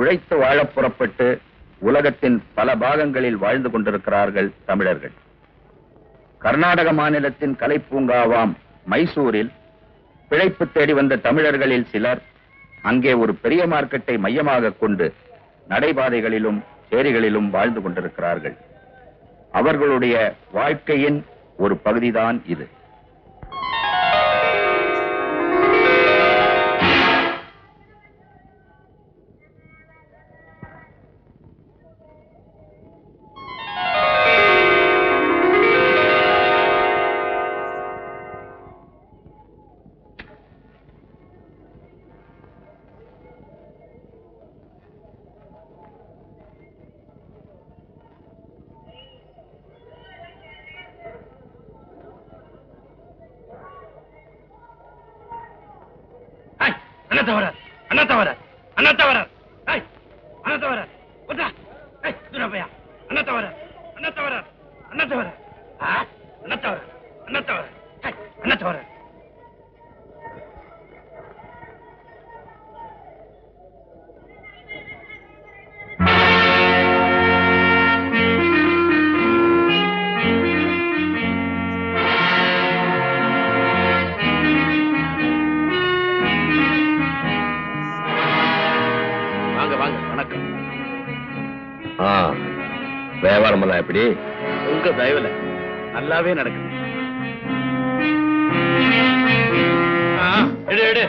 உழைத்து வாழ புறப்பட்டு உலகத்தின் பல பாகங்களில் வாழ்ந்து கொண்டிருக்கிறார்கள் தமிழர்கள். கர்நாடக மாநிலத்தின் கலைப்பூங்காவாம் மைசூரில் பிழைப்பு தேடி வந்த தமிழர்களில் சிலர் அங்கே ஒரு பெரிய மார்க்கெட்டை மையமாக கொண்டு நடைபாதைகளிலும் சேரிகளிலும் வாழ்ந்து கொண்டிருக்கிறார்கள். அவர்களுடைய வாழ்க்கையின் ஒரு பகுதிதான் இது. வியாபாரமெல்லாம் எப்படி? உங்க தயவுல நல்லாவே நடக்குது. எடு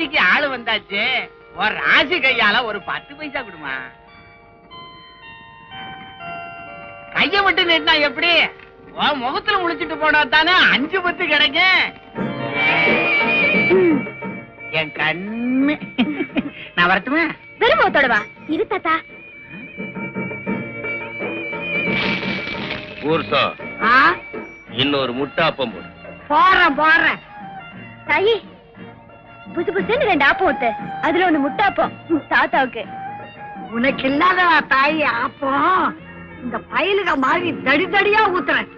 பெரிய ஆளு வந்தாச்சு. ஒரு ராசி கையால ஒரு 10 பைசா கொடுமா. கைய விட்டு நீட்டினா எப்படி? முகத்துல முழிச்சிட்டு போனா தானே 5 10 கிடைக்கும். என் கண்ணு. நான் வரட்டுமா? வெறும் முகத்தோட வா. இரு தாத்தா. ஊர்சா இன்னொரு முட்டாப்பம் போடுறேன். தாயி புது புதுன்னு 2 ஆப்பம் ஊத்து. அதுல 1 முட்டாப்பம் தாத்தாவுக்கு. உனக்கு இல்லாத தாயி ஆப்பம் இந்த பயலுக மாதிரி தடி தடியா ஊத்துறேன்.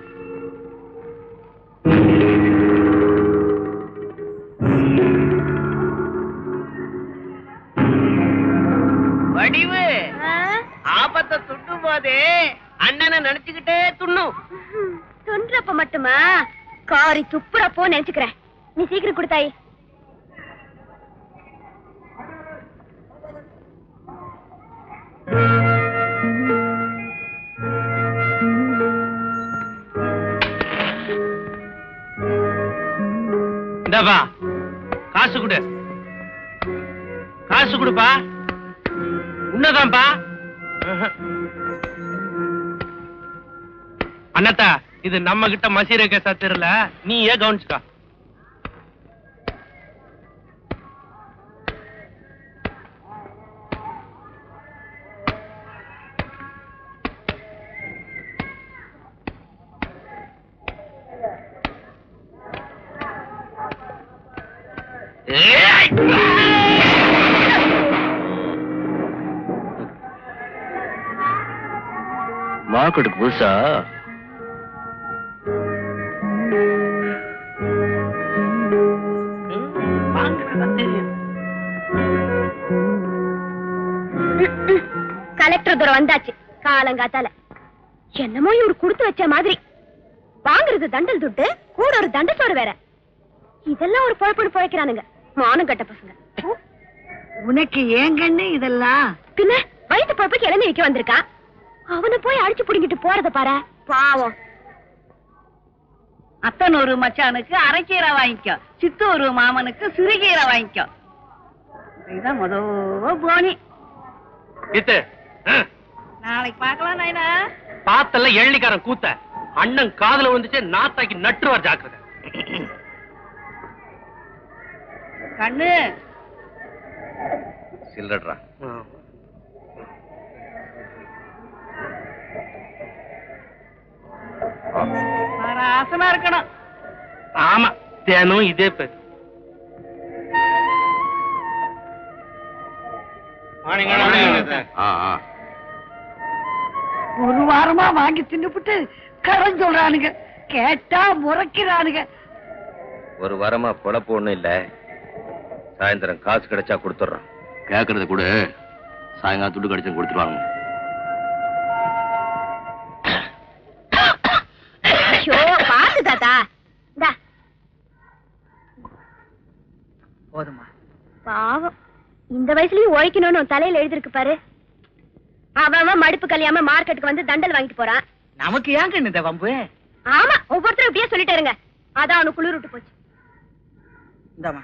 வடிவு ஆபத்தை துண்ணும் போதே அண்ணனை நினைச்சுக்கிட்டே துண்ணும். துன்றப்ப மட்டுமா காரி துப்புறப்போ நினைச்சுக்கிறேன். நீ சீக்கிரம் கொடுத்தாயி. இந்தப்பா காசு கொடு. காசு கொடுப்பா. உன்னதான்பா. அண்ணாத்தா இது நம்ம கிட்ட மசீர கேசா தெரியல. நீ ஏன் கவனிச்சுக்கா. மார்க்கெட்டுக்கு புதுசா? கலெக்டர் தூரம் வந்தாச்சு காலங்காத்தால. என்னமோ இவரு கொடுத்து வச்ச மாதிரி வாங்குறது தண்டல் துட்டு, கூட ஒரு தண்ட சோறு வேற. இதெல்லாம் ஒரு பொழப்பு பொழைக்கிறானுங்க மானம் கட்ட பசங்க. உனக்கு ஏன் கண்ணு இதெல்லாம்? பின்ன வயிற்று பொழப்புக்கு இளநீ வைக்க வந்திருக்கா, அவனை போய் அடிச்சு புடிங்கிட்டு போறத பாரு பாவம். அத்தனூரு மச்சானுக்கு அரைக்கீரை வாங்கிக்கோ, சித்தூரு மாமனுக்கு சிறுகீரை வாங்கிக்கோ. இதுதான் முதோ போனி. நாளைக்கு பாக்கலாம் நாயனா. பாத்தல்ல எள்ளிக்காரன் கூத்த அண்ணன் காதுல வந்துச்சு, நாத்தாக்கி நட்டுவார் ஜாக்கிரதை. கண்ணு சில்லறா. ஆசனா இருக்கணும். ஆமா, தேனும் இதே பேர். ஒரு வாரமா வாங்கி தின்னுபிட்டு கடன் சொல்றானுங்க, கேட்டா முறைக்கிறானுங்க. ஒரு வாரமா பொழப்பு ஒண்ணும் இல்ல, சாயந்தரம் காசு கிடைச்சா கொடுத்துட்றான். கேக்குறது கூட சாயங்காலம் துட்டு கிடைச்சா கொடுத்துருவாங்க. பாத்து தாத்தா போதுமா? பாவம், இந்த வயசுலயும் உழைக்கணும்னு தலையில எழுதிருக்கு பாரு. அவன் மடுப்பு கல்யாம மார்க்கெட்டுக்கு வந்து தண்டல் வாங்கிட்டு போறான். நமக்கு ஏங்க இந்த வம்பு? ஆமா, ஒவ்வொருத்தரும் இப்படியே சொல்லிட்டாருங்க. அதான் அவனுக்கு குளிர் விட்டு போச்சு. இந்தாமா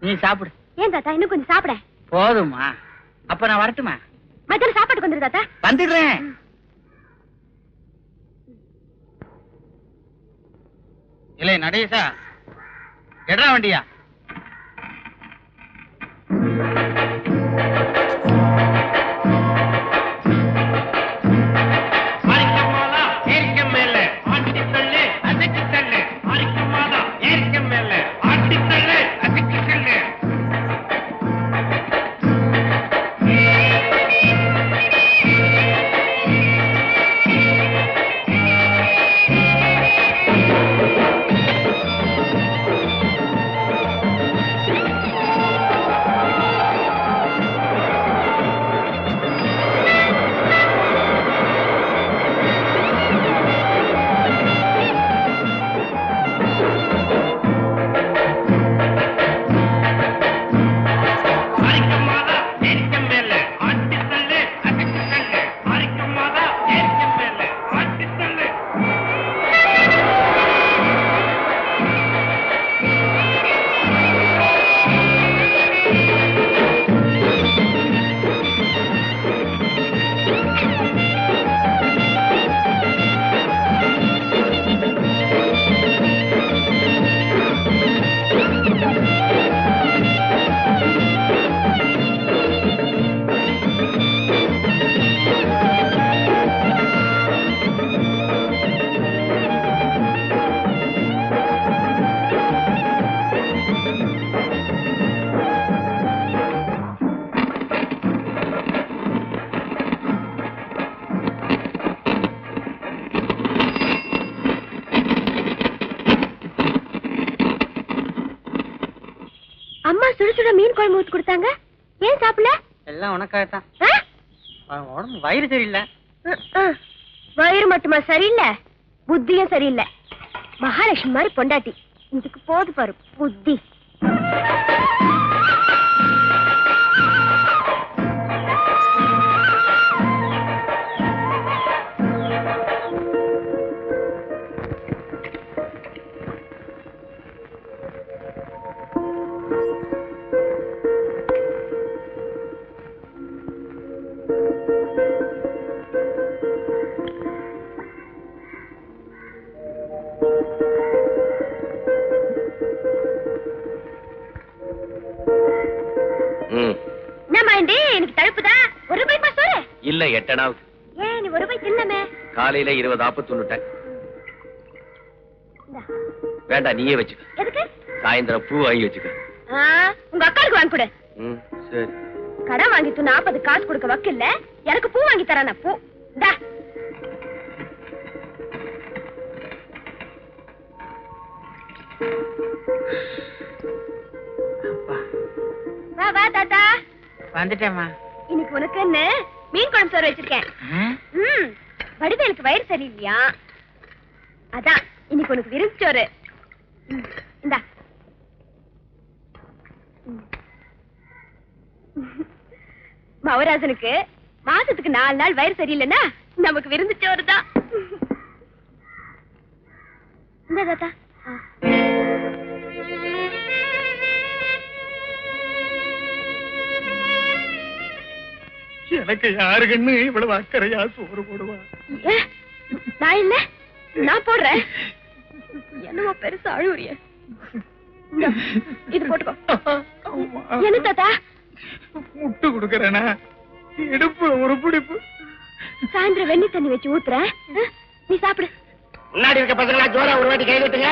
நீ சாப்பிடு. ஏன் தாத்தா இன்னும் கொஞ்சம் சாப்பிட? போதுமா? அப்ப நான் வரட்டுமா? மத்தியானம் சாப்பாட்டுக்கு வந்துரு தாத்தா. வந்துடுறேன். இல்லை நடேசா, எடா வண்டியா? அம்மா சுட சுட மீன் குழம்பு ஊத்தி கொடுத்தாங்க. ஏன் சாப்பிடல? எல்லாம் உனக்காகத்தான். உடம்பு வயிறு சரியில்லை. வயிறு மட்டுமா சரியில்லை, புத்தியும் சரியில்லை. மகாலட்சுமி மாதிரி பொண்டாட்டி, இதுக்கு போது பாரு புத்தி. இல்ல 8 அணாவுக்கு. ஏன் நீ ஒரு ரூபாய் தின்னமே? காலையில 20 ஆப்பு துண்ணுட்டேன். வேண்டாம், நீயே வச்சுக்க. எதுக்கு? சாயந்தரம் பூ வாங்கி வச்சுக்க. உங்க அக்காளுக்கு வாங்கி கொடு. சரி. கடன் வாங்கி 40 காசு கொடுக்க வக்கில்ல, எனக்கு பூ வாங்கி தரான பூ. வா வா தாத்தா. வந்துட்டேம்மா. இன்னைக்கு உனக்குன்னு மீன் குழம்பு சோறு வச்சிருக்கேன். வடிவேலுக்கு வயிறு சரியில்லையா, அதான் இன்னைக்கு உனக்கு விருந்து சோறு. இந்தா. மவராசனுக்கு மாசத்துக்கு 4 நாள் வயிறு சரியில்லைன்னா நமக்கு விருந்து சோறு தான். இந்த தாத்தா. எனக்கு யாருக்குன்னு இவ்வளவு அக்கறையா சோறு போடுவா? நான் இல்ல, நான் போடுறேன். என்னமா பெருசா அழுவுறிய? இது போட்டுக்கோ. என்ன தாத்தா? முட்டு கொடுக்கறேனா? இடுப்பு ஒரு பிடிப்பு. சாயந்தரம் வெண்ணி தண்ணி வச்சு ஊத்துறேன், நீ சாப்பிடு. முன்னாடி இருக்க பசங்களா ஜோரா ஒரு வாட்டி கை விட்டுங்க.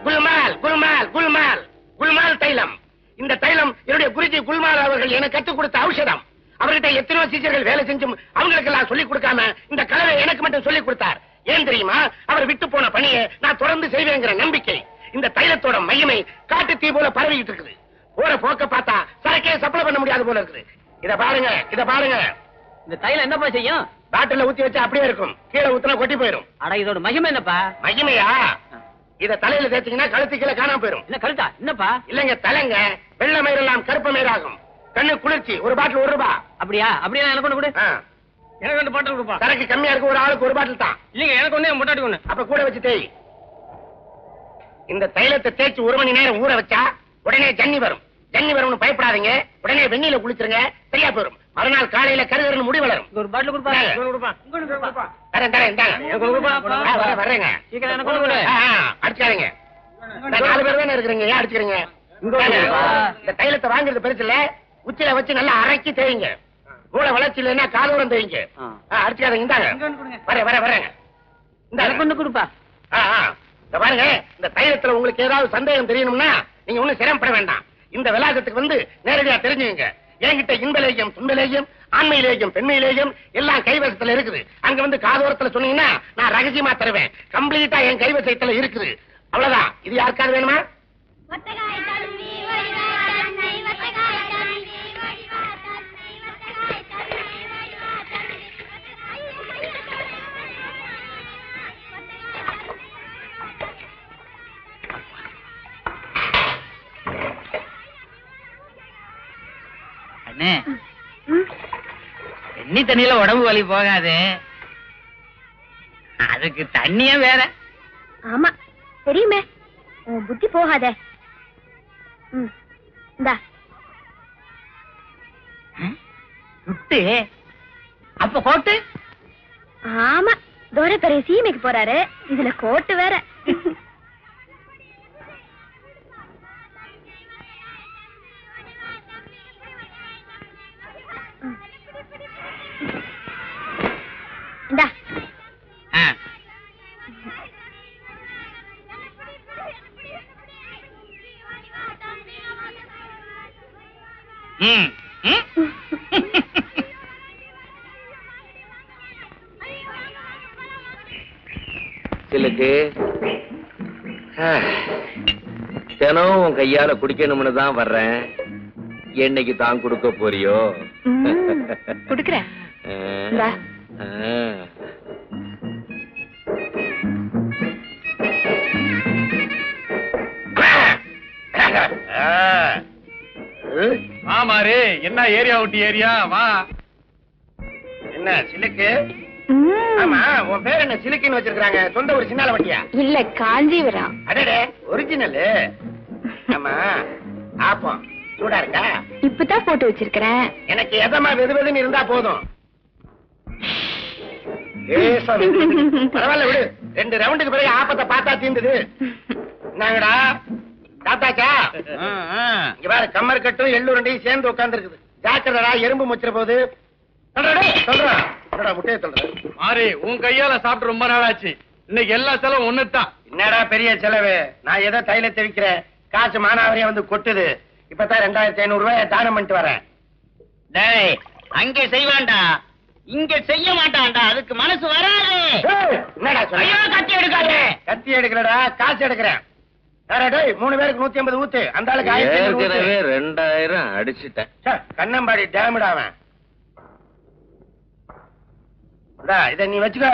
குல்மால் குல்மால் குல்மால் குல்மால் தைலம். இந்த தைலம் என்னுடைய குருஜி குல்மால் அவர்கள் எனக்கு கற்றுக் கொடுத்த ஔஷதம். அவர்கிட்ட எத்தனையோ சீச்சர்கள் வேலை செஞ்சும் அவங்களுக்கு எல்லாம் சொல்லிக் கொடுக்காம இந்த கலவை எனக்கு மட்டும் சொல்லிக் கொடுத்தார். ஏன் தெரியுமா? அவர் விட்டு போன பணியை நான் தொடர்ந்து செய்வேங்கிற நம்பிக்கை. இந்த தைலத்தோட மையமை காட்டு தீ போல பரவிட்டு இருக்குது. போற போக்க பார்த்தா சரக்கே சப்ளை பண்ண முடியாது போல இருக்குது. இத பாருங்க, இத பாருங்க. இந்த தைலம் என்னப்பா செய்யும்? பாட்டில ஊத்தி வச்சா அப்படியே இருக்கும், கீழே ஊத்தினா கொட்டி போயிடும். அட இதோட மகிமை என்னப்பா? மகிமையா? இத தலையில தேய்ச்சீங்கன்னா கழுத்து கீழே காணாம போயிடும். என்ன கழுத்தா? என்னப்பா? இல்லங்க, தலைங்க. வெள்ளை மயிரெல்லாம் கருப்பு மயிராகும். கண்ணு குளிர்ச்சி. ஒரு பாட்டில் 1 ரூபாய். அப்படியா? அப்படியா? எனக்கு ஒண்ணு கொடு. எனக்கு 2 பாட்டில் கொடுப்பா. சரக்கு கம்மியா இருக்கு, ஒரு ஆளுக்கு 1 பாட்டில் தான். இல்லங்க, எனக்கு ஒண்ணு, முட்டாட்டி ஒண்ணு. அப்ப கூட வச்சு தேய். இந்த தைலத்தை தேய்ச்சி 1 மணி நேரம் ஊற வச்சா உடனே ஜன்னி வரும். ஜன்னி வரும்னு பயப்படாதீங்க. உடனே வெந்நீல குளிச்சிருங்க, சரியா போயிடும். மறுநாள் காலையில கருகருன்னு முடி வளரும். ஒரு பாட்டில் கொடுப்பா. தரேன் தரேன், இந்தாங்க. வரேங்க. சீக்கிரம் எனக்கு ஒண்ணு கொடு. அடிச்சுக்காதீங்க. 4 பேர் தானே இருக்கிறீங்க, ஏன் அடிச்சுக்கிறீங்க? இந்த தைலத்தை வாங்குறது பெருசு இல்ல, உச்சில வச்சு நல்லா அரைக்கி தேய்ங்க. மூளை வளர்ச்சி இல்லைன்னா காலோரம் தேய்ங்க. அடிச்சுக்காதீங்க. இந்தாங்க. வரேங்க. எனக்கு ஒண்ணு கொடுப்பா. இந்த பாருங்க, இந்த தைலத்துல உங்களுக்கு ஏதாவது சந்தேகம் தெரியணும்னா நீங்க ஒண்ணும் சிரமப்பட வேண்டாம். இந்த விலாசத்துக்கு வந்து நேரடியா தெரிஞ்சுங்க. என்கிட்ட இன்பலேயம், துன்பலேயம், ஆண்மையிலேயம், பெண்மையிலேயம் எல்லாம் கைவசத்துல இருக்குது. அங்க வந்து காதோரத்துல சொன்னீங்கன்னா நான் ரகசியமா தருவேன். கம்ப்ளீட்டா என் கைவசத்துல இருக்குது. அவ்வளவுதான். இது யாருக்காவது வேணுமா? அண்ணே, தண்ணி தண்ணியில உடம்பு வலி போகாது, அதுக்கு தண்ணியே வேற. ஆமா தெரியுமே, உன் புத்தி போகாதே. இந்தா. சுட்டு அப்ப கோட்டு. ஆமா, தோர பெரிய சீமைக்கு போறாரு, இதுல கோட்டு வேற. இந்தா. சிலுக்கு தினம் உன் கையால குடிக்கணும்னு தான் வர்றேன். என்னைக்கு தான் கொடுக்க போறியோ? குடுக்குறேன். ஆமாரு, என்ன ஏரியா விட்டு ஏரியா வா. என்ன சிலுக்கு? ஆமா, உன் பேர் என்ன சிலுக்குன்னு வச்சிருக்காங்க? சொந்த ஒரு சின்னால வட்டியா? இல்ல, காஞ்சிபுரம். அடடே, ஒரிஜினல். ஆமா, ஆப்பம் சூடா இருக்கா? இப்பதான் போட்டு வச்சிருக்கிறேன். எனக்கு எதமா வெதுவெதுன்னு இருந்தா போதும். பரவாயில்ல விடு. 2 ரவுண்டுக்கு பிறகு ஆப்பத்தை பார்த்தா தீர்ந்தது. என்னங்கடா தாத்தாச்சா? இங்க பாரு, கம்மர் கட்டும் எள்ளுருண்டையும் சேர்ந்து உட்கார்ந்து இருக்குது. ஜாக்கிரடா, எறும்பு முச்சிர போது. சொல்றேன் முட்டையை சொல்றேன். மாறி, உன் கையால சாப்பிட்டு ரொம்ப நாள் ஆச்சு. இன்னைக்கு எல்லா செலவும் ஒண்ணுதான். என்னடா பெரிய செலவு? நான் ஏதோ தைலத்தை விக்கிறேன், காசு மானாவரியா வந்து கொட்டுது. இப்பதான் 2500 ரூபாய் தானம் பண்ணிட்டு வரேன். டேய், அங்கே செய்வான்டா, இங்க செய்ய மாட்டான்டா, அதுக்கு மனசு வராது. என்னடா சொல்ற? கத்தி எடுக்காதே. கத்தி எடுக்கலடா, காசு எடுக்கிறேன். டேய் 3 பேருக்கு 150 ஊத்து. அந்த ஆளுக்கு 1500 ஊத்து. ஏற்கனவே 2000 அடிச்சிட்டேன். கண்ணம்பாடி டேமடா அவன். இத நீ வச்சுக்க.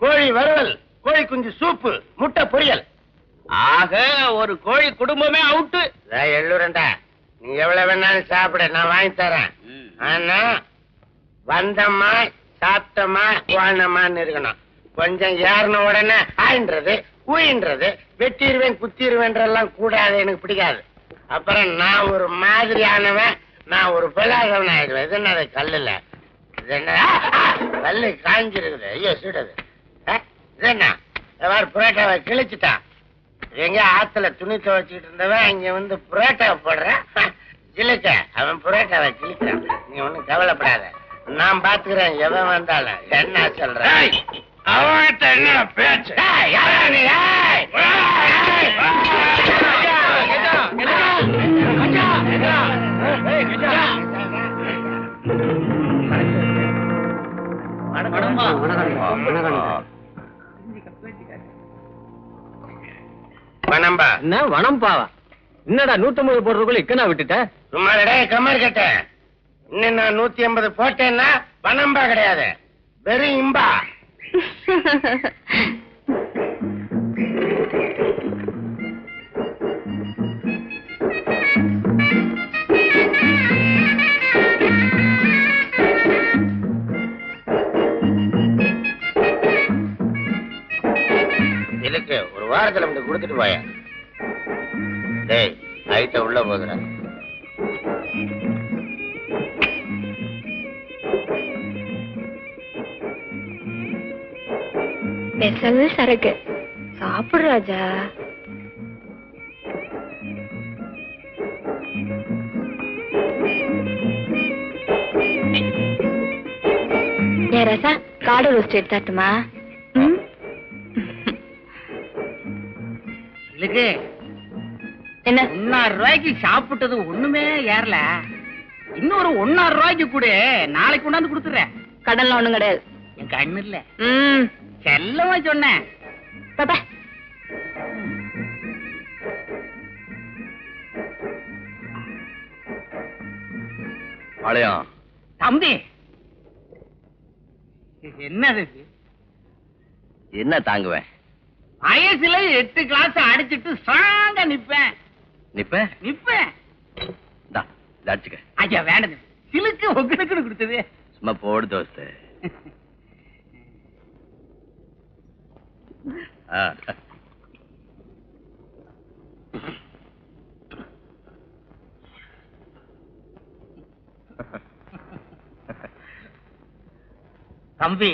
கோழி வறுவல், கோழி குஞ்சு சூப்பு, முட்டை பொரியல். ஆக ஒரு கோழி குடும்பமே அவுட்டு. எள்ளுரண்டா, நீ எவ்வளவு வேணாலும் சாப்பிட, நான் வாங்கி தரேன். ஆனா வந்தம்மா சாப்பிட்டமா வாழ்னமான்னு இருக்கணும். கொஞ்சம் ஏறின உடனே ஆயின்றது ஊயின்றது வெட்டிடுவேன் குத்திடுவேன்றெல்லாம் கூடாது, எனக்கு பிடிக்காது. அப்புறம் நான் ஒரு மாதிரியானவன், நான் ஒரு பிள்ளாதவன் ஆயிடுவேன். இது என்ன கல்லுல, இது என்ன கல்லு காஞ்சிருக்குது. ஐயோ சூடுது. இது என்ன புரோட்டாவை கிழிச்சுட்டான். எங்க ஆத்துல துணி துவைச்சுக்கிட்டு இருந்தவன் இங்க வந்து புரோட்டாவை போடுறேன். கிழிக்க அவன் புரோட்டாவை கிழிக்கிறான். நீ ஒண்ணும் கவலைப்படாத, நான் பாத்துக்கிறேன். எவன் வந்தாலும் என்ன சொல்றேன் அவன்கிட்ட என்ன பேச்சு. வனம்பா என்ன வனம்பாவா? என்னடா 150 போடுறதுக்குள்ள இக்கனா விட்டுட்ட? சும்மா கம்மர் கேட்டேன். இன்னும் நான் 150 போட்டேன்னா வனம்பா கிடையாது, வெறும் இம்பா. இதுக்கு ஒரு வாரத்துல வந்து கொடுத்துட்டு போய. டேய் நைட்ட உள்ள போகிறேன். ஸ்பெஷல் சரக்கு சாப்பிடு ராஜா. ரசா காடு ரோஸ்ட் எடுத்தாட்டுமா? என்ன 1,000 ரூபாய்க்கு சாப்பிட்டது ஒண்ணுமே ஏறல. இன்னொரு 1,000 ரூபாய்க்கு கூட நாளைக்கு கொண்டாந்து கொடுத்துறேன். கடன்ல ஒண்ணும் கிடையாது. என் கண்ணு இல்ல, செல்லமா சொன்னேன். பாப்பா பாளையம் தம்பி, என்னது என்ன தாங்குவேன்? வயசுல 8 கிளாஸ் அடிச்சிட்டு ஸ்ட்ராங்கா நிப்பேன். நிப்பேன். அடிச்சுக்க. ஐயா வேண்டது, சிலுக்கு ஒக்குனுக்கு கொடுத்தது. சும்மா போடு தோஸ்து. தம்பி,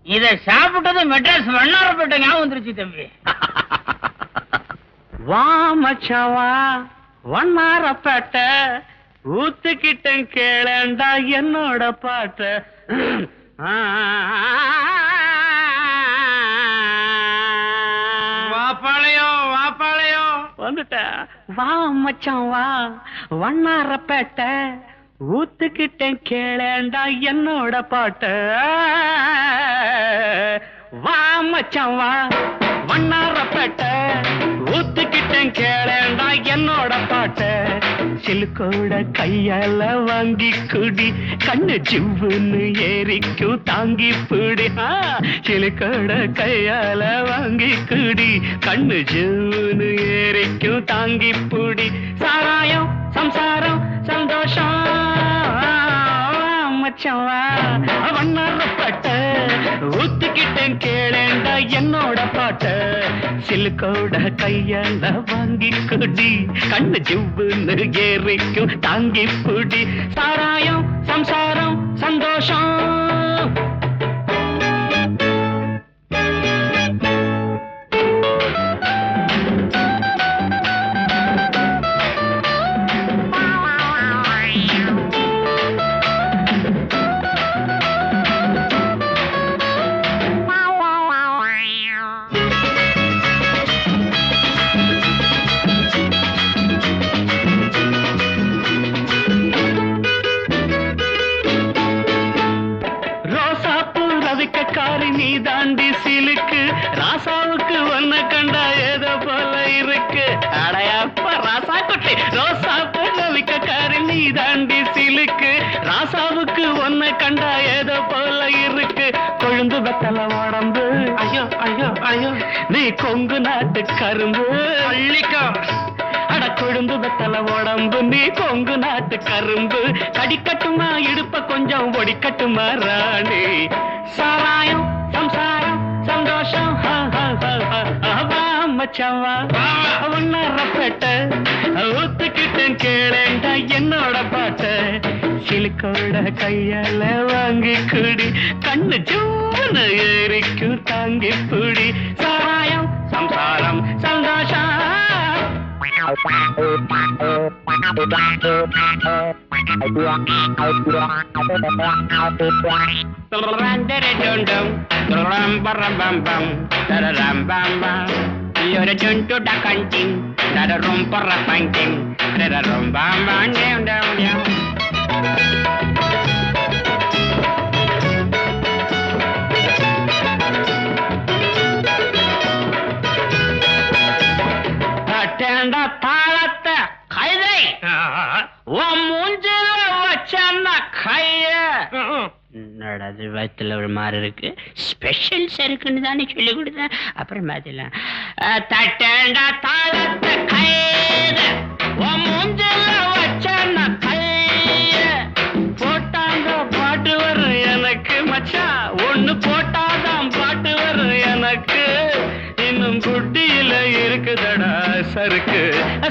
இத சாப்பிட்டது மெட்ராஸ் வண்ணாரப்பேட்டை ஞாபகம் வந்துருச்சு தம்பி. வா மச்சவா வண்ணாரப்பேட்டை ஊத்துக்கிட்ட கேளண்டா என்னோட பாட்ட. வாப்பாளையம் வந்துட்ட. வா மச்சான் வா வண்ணாரப்பேட்டை ஊத்துக்கிட்டேன் கேளேண்டா என்னோட பாட்ட. வா மச்சான் வா வண்ணாரப்பேட்டை ஊத்துக்கிட்டேன் கேளேண்டா என்னோட பாட்ட. சிலுக்கோட கையால வாங்கி குடி, கண்ணு ஜிவ்வுன்னு ஏறிக்கும் தாங்கி பிடி. சிலுக்கோட கையால வாங்கி குடி, கண்ணு ஜிவ்வுன்னு ஏறிக்கும் தாங்கி பிடி. சாராயம் சம்சாரம் சந்தோஷம் மச்சவா வண்ணாரப்பேட்டை ஊத்துக்கிட்டேன் கேளேண்டா என்னோட பாட்ட. சிலுக்கோட கையால வாங்கி குடி, கண்ணு ஜிவ்வுன்னு ஏறிக்கும் தாங்கி பிடி. சாராயம் சம்சாரம் சந்தோஷம். வெத்தல உடம்பு ஐயோ ஐயோ ஐயோ நீ கொங்கு நாட்டு கரும்பு அள்ளிக்கா அட கொழுந்து வெத்தல உடம்பு நீ கொங்கு நாட்டு கரும்பு கடிக்கட்டுமா இடுப்ப கொஞ்சம் ஒடிக்கட்டுமா ராணி சாராயம் சம்சாரம் சந்தோஷம் மச்சவா உன்னரப்பட்ட ஊத்துக்கிட்டேன் கேளேண்டா என்னோட பாட்ட சிலுக்கோட கையால வாங்கி குடி கண்ணு ஜூன்னு ஏறிக்கும் தாங்கி புடி சாராயம் சம்சாரம் சந்தோஷம் You're a junto da canting, that a room for a painting, that a room bam bam down down down. Attend a palate, Kaide, one munjil of a Kaya. நடாது வயிற்றுல ஒரு மாதிரி இருக்கு ஸ்பெஷல் சருக்குன்னு தானே சொல்லி கொடுத்தேன் அப்புறம் பார்த்துலாம் தட்டேண்டா தாளத்தை கைத மூஞ்சல வச்சா கைய போட்டாங்க பாட்டு வரும் எனக்கு மச்சா ஒண்ணு போட்டாதான் பாட்டு வரும் எனக்கு இன்னும் குட்டியில இருக்குதடா சருக்கு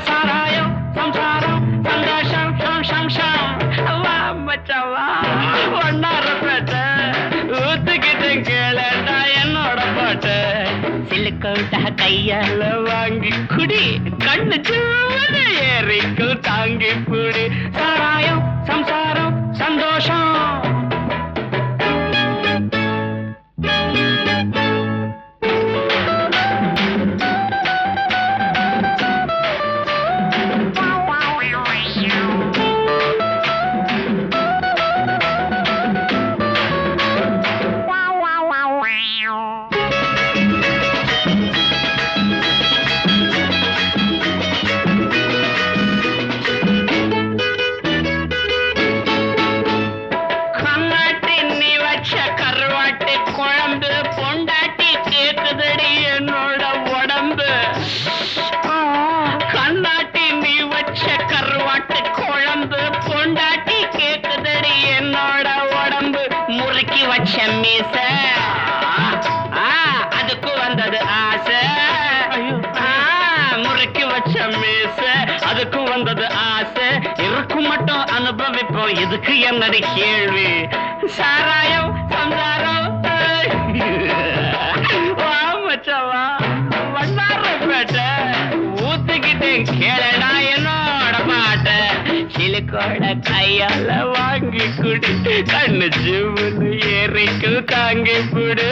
சாராயம் சம்சாரம் சந்தோஷம் சம்சம் வா மச்சவா ஊத்துக்கிட்டேன் கேளடா என்னோட பாட்ட சிலுக்கோட்ட கையால வாங்கி குடி கண்ணு சூடு ஏறிக்கும் தாங்கி புடி சாராயம் சம்சாரம் சந்தோஷம் அதுக்கு வந்தது ஆசை முறைக்கு வச்ச மீச அதுக்கும் வந்தது ஆசை இருக்கும் மட்டும் அனுபவிப்போம் இதுக்கு என்னடி கேள்வி சாராயம் சம்சாரம் மச்சவா வண்ணாரப்பேட்ட ஊத்துக்கிட்டேன் கேளடா என்னோட பாட்ட சிலுக்கோட கையால வாங்கி குடி கண்ணு ஜீவனு ஏறிக்கு தாங்கி புடு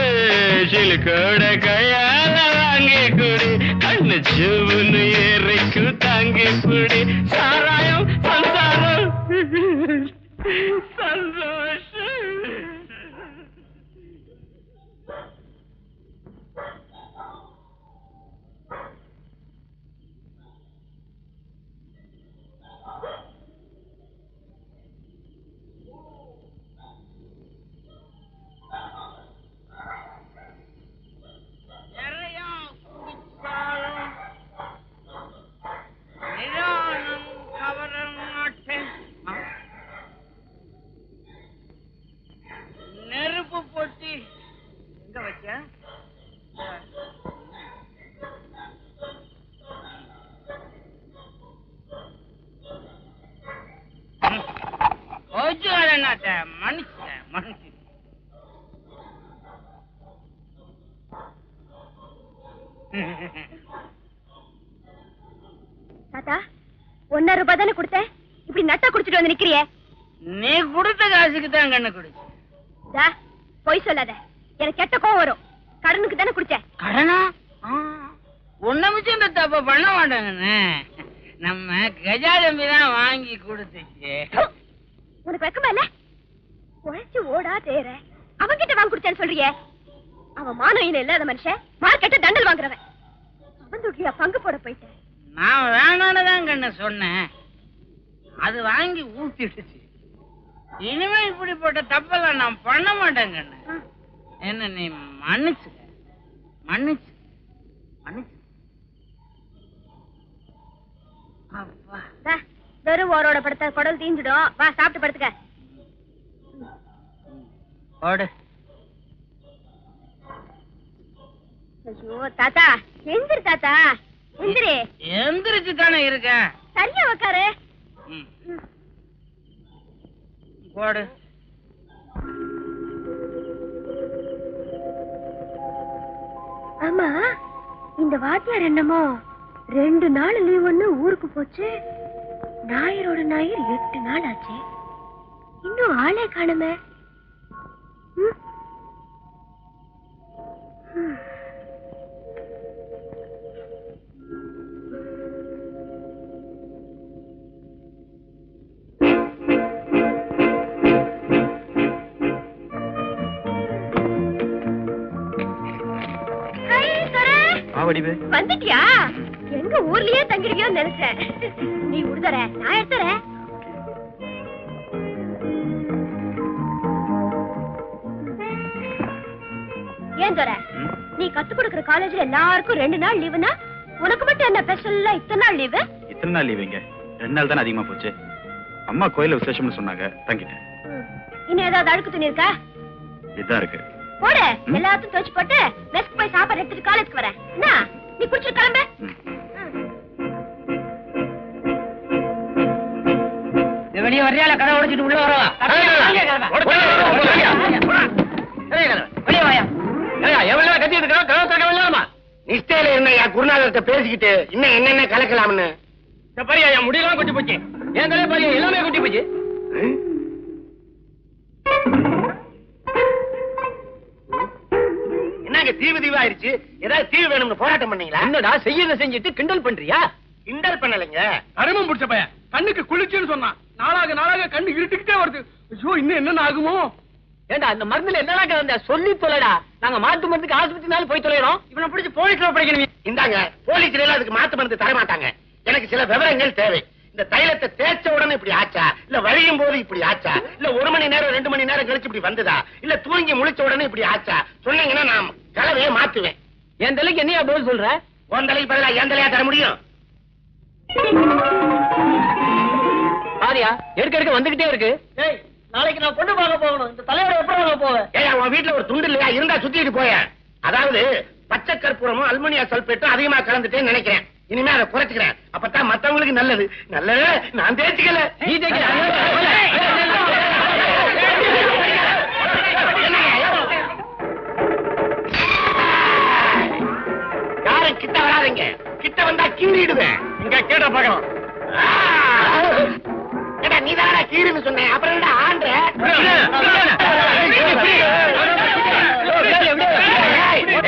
சிலுக்கோட கையால வாங்கி குடி கண்ணு ஜீவனு ஏறிக்கு தாங்கி புடி சாராயம் சம்சாரம் சந்தோஷம் நெருப்பு போட்டி எங்க வச்ச மனுஷன் தாத்தா 1.5 ரூபாய் தானே கொடுத்தேன் இப்படி நட்டா குடிச்சிட்டு வந்து நிக்கிறியே நீ கொடுத்த காசுக்கு தான் கண்ணு குடிச்சு பொய் சொல்லாத எனக்கு கெட்ட கோவம் வரும் கடனுக்கு தானே குடிச்சேன் கடனா ஒன்ன மிச்சம் இந்த தப்ப பண்ண மாட்டாங்கன்னு நம்ம கஜாதம்பி தான் வாங்கி கொடுத்துச்சு உனக்கு வெக்கமா இல்ல உழைச்சு ஓடா தேர அவன் கிட்ட வாங்கி குடிச்சேன்னு சொல்றியே அவன் மானவியில இல்லாத மனுஷன் மார்க்கெட்ட தண்டல் வாங்குறவன் அவன் துட்டியா பங்கு போட போயிட்டேன் நான் வேணான்னு கண்ணு சொன்னேன் அது வாங்கி ஊத்திடுச்சு இனிமே இப்படிப்பட்ட தப்பெல்லாம் நான் பண்ண மாட்டேன் கண்ணு என்ன நீ மன்னிச்சுக்க, மன்னிச்சு மன்னிச்சு. அப்பா, வெறும் ஓரோட படுத்த குடல் தீஞ்சிடும். வா சாப்பிட்டு படுத்துக்க. ஓடு. ஐயோ தாத்தா, எந்திரி தாத்தா, எந்திரி. எந்திரிச்சு தானே இருக்கேன். சரியா உக்காரு. ஓடு. ஆமா, இந்த வாத்தியார் என்னமோ 2 நாள் லீவ் ஒண்ணு ஊருக்கு போச்சு. ஞாயிறோட ஞாயிறு 8 நாள் ஆச்சு. இன்னும் ஆளே காணுமே. வந்துட்டியா? எங்க ஊர்லயே தங்கிருக்கியோன்னு நினைச்சேன். நீ உடுதற, நான் எடுத்துறேன். ஏன் தர, நீ கத்து கொடுக்கிற காலேஜ்ல எல்லாருக்கும் 2 நாள் லீவுனா உனக்கு மட்டும் என்ன ஸ்பெஷல்லா இத்தனை நாள் லீவு? இத்தனை நாள் லீவுங்க 2 நாள் தான் அதிகமா போச்சு. அம்மா கோயில விசேஷம்னு சொன்னாங்க, தங்கிட்டேன். இன்னும் ஏதாவது அழுக்கு துணி இருக்கா? இதுதான் இருக்கு. போடு, எல்லாத்தையும் துவைச்சு போட்டு மெஸ்க்கு போய் சாப்பாடு எடுத்துட்டு காலேஜ்க்கு வரேன். என்ன நீ குடிச்சிட்டு கிளம்பு. வெளியே வரையால கதை உடைச்சிட்டு உள்ள வரவா? வெளியே வாயா. எவ்வளவு கத்திட்டு இருக்கா? கதை தக்க வேண்டாமா? நிஷ்டையில இருந்த என் குருநாதர்கிட்ட பேசிக்கிட்டு இன்னும் என்னென்ன கலக்கலாம்னு. பாரியா, என் முடியெல்லாம் கொட்டி போச்சு. என் தலையை பாரியா, எல்லாமே கொட்டி போச்சு. என்னங்க தீவு தீவாயிருச்சு? ஏதாவது தீவு வேணும்னு போராட்டம் பண்ணீங்களா? என்னடா செய்யறத செஞ்சுட்டு கிண்டல் பண்றியா? கிண்டல் பண்ணலைங்க. அருமம் பிடிச்ச பையன் கண்ணுக்கு குளிச்சுன்னு சொன்னான். நாளாக கண்ணு இருட்டுக்கிட்டே வருது. ஐயோ, இன்னும் என்ன ஆகுமோ? ஏண்டா அந்த மருந்துல என்னடா கலந்த சொல்லி தொலைடா. நாங்க மாட்டு மருந்துக்கு ஆஸ்பத்திரினால போய் தொலைறோம். இவனை பிடிச்சி போலீஸ்ல பிடிக்கணும். இந்தாங்க, போலீஸ்ல அதுக்கு மாத்து மருந்து தர மாட்டாங்க. எனக்கு சில விவரங்கள் தேவை. இந்த தைலத்தை தேய்ச்ச உடனே இப்படி ஆச்சா, இல்ல வழியும் போது இப்படி ஆச்சா, இல்ல 1 மணி நேரம் 2 மணி நேரம் கழிச்சு இப்படி வந்ததா, இல்ல தூங்கி முழிச்ச உடனே இப்படி ஆச்சா சொன்னீங்கன்னா நான் கலவையை மாத்துவேன். என் தலைக்கு என்னையா பதில் சொல்ற? உன் தலைக்கு பதிலா என் தலையா தர முடியும்? பாரியா, எடுக்க வந்துகிட்டே இருக்கு. நாளைக்கு நான் பொண்ணு பார்க்க போகணும். இந்த தலையோட எப்படி வாங்க போவேன்? ஏயா, உன் வீட்டுல ஒரு துண்டு இல்லையா? இருந்தா சுத்திட்டு போய. அதாவது பச்சை கற்பூரமும் அலுமினியா சல்பேட்டும் அதிகமா கலந்துட்டேன்னு நினைக்கிறேன். இனிமே அதை குறைச்சுக்கிறேன். அப்பதான் மத்தவங்களுக்கு நல்லது. நல்லது நான் தேய்ச்சிக்கல. நீ தேய்க்கல. யாரும் கிட்ட வராதீங்க. கிட்ட வந்தா கீறிடுவேன். இங்க கேட்ட பாக்கலாம். ஏடா, நீதானடா கீறுன்னு சொன்னேன். அப்புறம் என்ன ஆண்ட?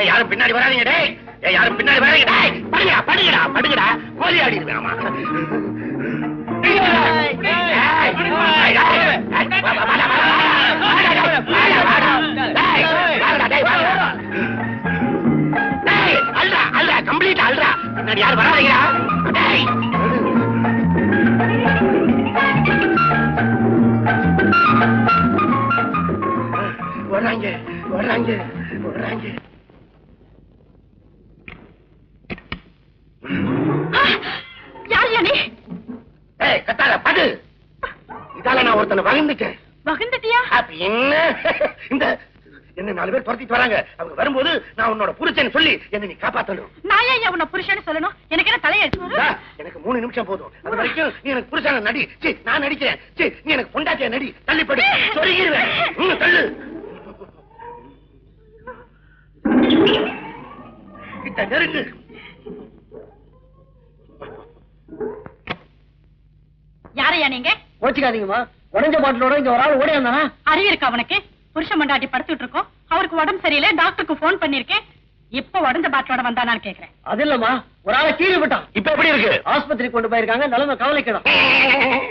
யாரும் பின்னாடி வராதீங்க. டேய், யாரும் பின்னாடி வராதீங்க. டேய், படுங்கடா படுங்கடா படுங்கடா. கோலி ஆடிடுவேன். ஆமா, கம்ப்ளீட் அல்றா. பின்னாடி யாரும் வராதீங்கடா. வர்றாங்க வர்றாங்க வர்றாங்க. யார் யானே? ஏய், கத்தாத படு. இதால நான் ஒருத்தனை வகிந்துட்டேன். வகந்துட்டியா? என்ன இந்த என்ன 4 பேர் துரத்திட்டு வராங்க. அவங்க வரும்போது நான் உன்னோட புருஷன் சொல்லி என்ன நீ காப்பாத்தணும். நான் ஏன் உன்னை புருஷன்னு சொல்லணும்? எனக்கு என்ன தலையெழுத்து? எனக்கு 3 நிமிஷம் போதும். அது வரைக்கும் நீ எனக்கு புருஷன நடி. சீ, நான் நடிக்கிறேன். சீ, நீ எனக்கு பொண்டாட்டிய நடி. தள்ளிப்படி, சொல்லிடுவேன். தள்ளு. கிட்ட நெருங்கு. யாரையா நீங்க? கோச்சிக்காதீங்கம்மா. உடஞ்ச பாட்டிலோட இங்க ஒரு ஆள் ஓடி வந்தானா? அறிவு இருக்கா அவனுக்கு? புருஷன் மண்டாட்டி படுத்துட்டு இருக்கோம். அவருக்கு உடம்பு சரியில்லை, டாக்டருக்கு போன் பண்ணிருக்கேன். இப்ப உடஞ்ச பாட்டிலோட வந்தானான்னு கேக்குறேன். அது இல்லம்மா, ஒரு ஆளை கீறி விட்டான். இப்ப எப்படி இருக்கு? ஆஸ்பத்திரி கொண்டு போயிருக்காங்க. நிலைமை கவலைக்கிடும்.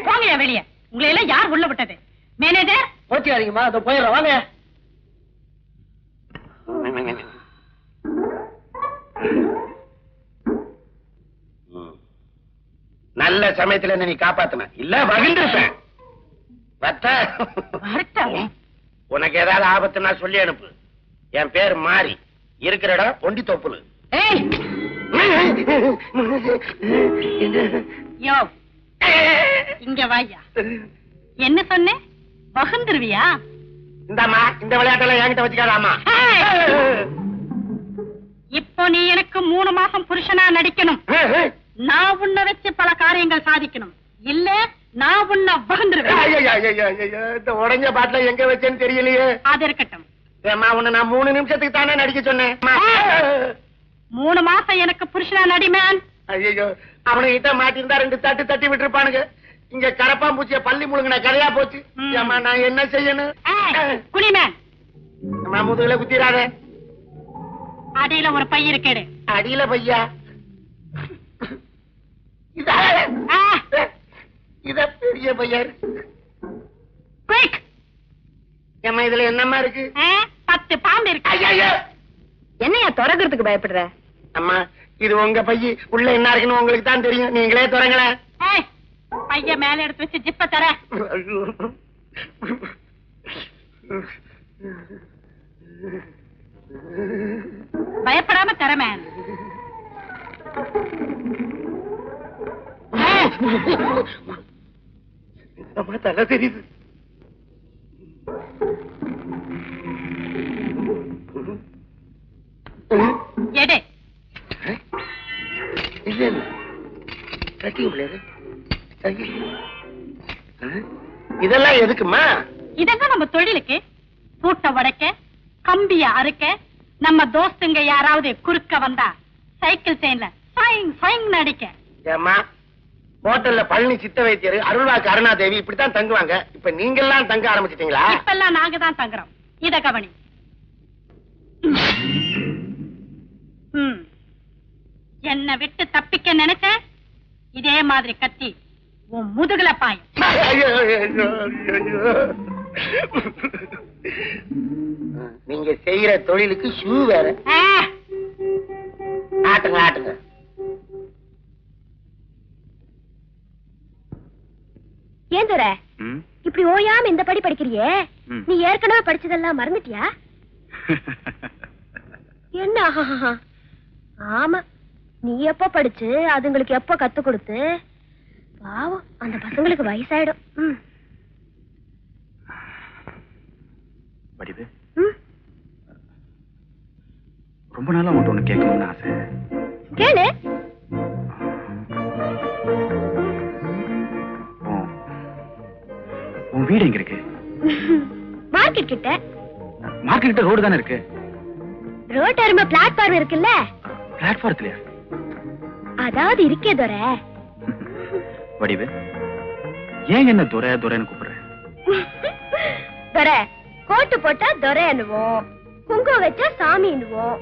போங்கயா வெளியே. உங்களை எல்லாம் யார் உள்ள விட்டது? மேனேஜர், கோச்சிக்காதீங்கம்மா, அதை போயிடுறோம். வாங்க. நல்ல சமயத்துல என்ன நீ காப்பாத்தின. இல்ல வகிந்திருப்பேன். வரட்டும். உனக்கு ஏதாவது ஆபத்துன்னா சொல்லி அனுப்பு. என் பேர் மாறி, இருக்கிற இடம் ஒண்டி தோப்புல. ஏய் யோ இங்க வாயா. என்ன சொன்னே? வகுந்துருவியா? இந்தாமா, இந்த விளையாட்டெல்லாம் என்கிட்ட வச்சுக்காதாமா. இப்போ நீ எனக்கு 3 மாசம் புருஷனா நடிக்கணும். நான் உன்னை வச்சு பல காரியங்கள் சாதிக்கணும். இல்ல நான் உன்னை வகுந்துருவேன். இந்த உடஞ்ச பாட்டில எங்க வச்சேன்னு தெரியலையே. அது இருக்கட்டும். ஏமா, உன்னை நான் 3 நிமிஷத்துக்கு தானே நடிக்க சொன்னேன். 3 மாசம் எனக்கு புருஷனா நடிமேன். ஐயோ, அவனுகிட்ட மாட்டிருந்தா 2 தட்டு தட்டி விட்டுருப்பானுங்க. இங்க கரப்பாம்பூச்சிய பள்ளி முழுங்கின கதையா போச்சு. ஏமா, நான் என்ன செய்யணும்? குனிமேன். அம்மா, முதுகுல குத்திராத. அடியில ஒரு பை இருக்கேடு. அடியில பையா? இத பெரிய பையன். ஏமா, இதுல என்னம்மா இருக்கு? 10 பாம்பு இருக்கு. ஐயோ, என்னையா திறக்கிறதுக்கு பயப்படுற? அம்மா, இது உங்க பைய. உள்ள என்ன இருக்குன்னு உங்களுக்கு தான் தெரியும். நீங்களே திறங்களேன். பைய மேல எடுத்து வச்சு ஜிப்ப தர. பயப்படாம தரமேன். அம்மா, தலை தெரியுது. எடு. இதெல்லாம் எதுக்குமா? இதெல்லாம் நம்ம தொழிலுக்கு. பூட்ட உடைக்க, கம்பிய அறுக்க, நம்ம தோஸ்துங்க யாராவது குறுக்க வந்தா சைக்கிள் செயின்ல சாயிங் சாயிங் அடிக்க. ஏமா, ஹோட்டல்ல பழனி சித்த வைத்தியர், அருள்வாக்கு அருணாதேவி இப்படித்தான் தங்குவாங்க. இப்ப நீங்க எல்லாம் தங்க ஆரம்பிச்சிட்டீங்களா? இப்பெல்லாம் நாங்க தான் தங்குறோம். இத கவனி. என்ன விட்டு தப்பிக்க நினைச்ச இதே மாதிரி கத்தி உன் முதுகுல பாயும். நீங்க செய்யற தொழிலுக்கு ஷூ வேற. ஆட்டுங்க ஆட்டுங்க. ஏன் துரை இப்படி ஓயாம இந்த படி படிக்கிறியே? நீ ஏற்கனவே படிச்சதெல்லாம் மறந்துட்டியா? என்ன? ஆமா, நீ எப்ப படிச்சு அதுங்களுக்கு எப்ப கத்து கொடுத்து பாவம் அந்த பசங்களுக்கு வயசாயிடும். வடிவு, ரொம்ப நாளா உன்கிட்ட ஒண்ணு கேட்கணும்னு ஆசை. கேளு. உன் வீடு எங்க இருக்கு? மார்க்கெட் கிட்ட. மார்க்கெட் கிட்ட ரோடு தானே இருக்கு. ரோட் அருமை பிளாட்ஃபார்ம் இருக்குல்ல? பிளாட்ஃபார்ம்லயா? அதாவது இருக்கே துரை. வடிவு, ஏன் என்ன துரை துரைன்னு கூப்பிடுற? துரை கோட்டு போட்டா துரை என்னுவோம், குங்குமம் வச்சா சாமி என்னுவோம்,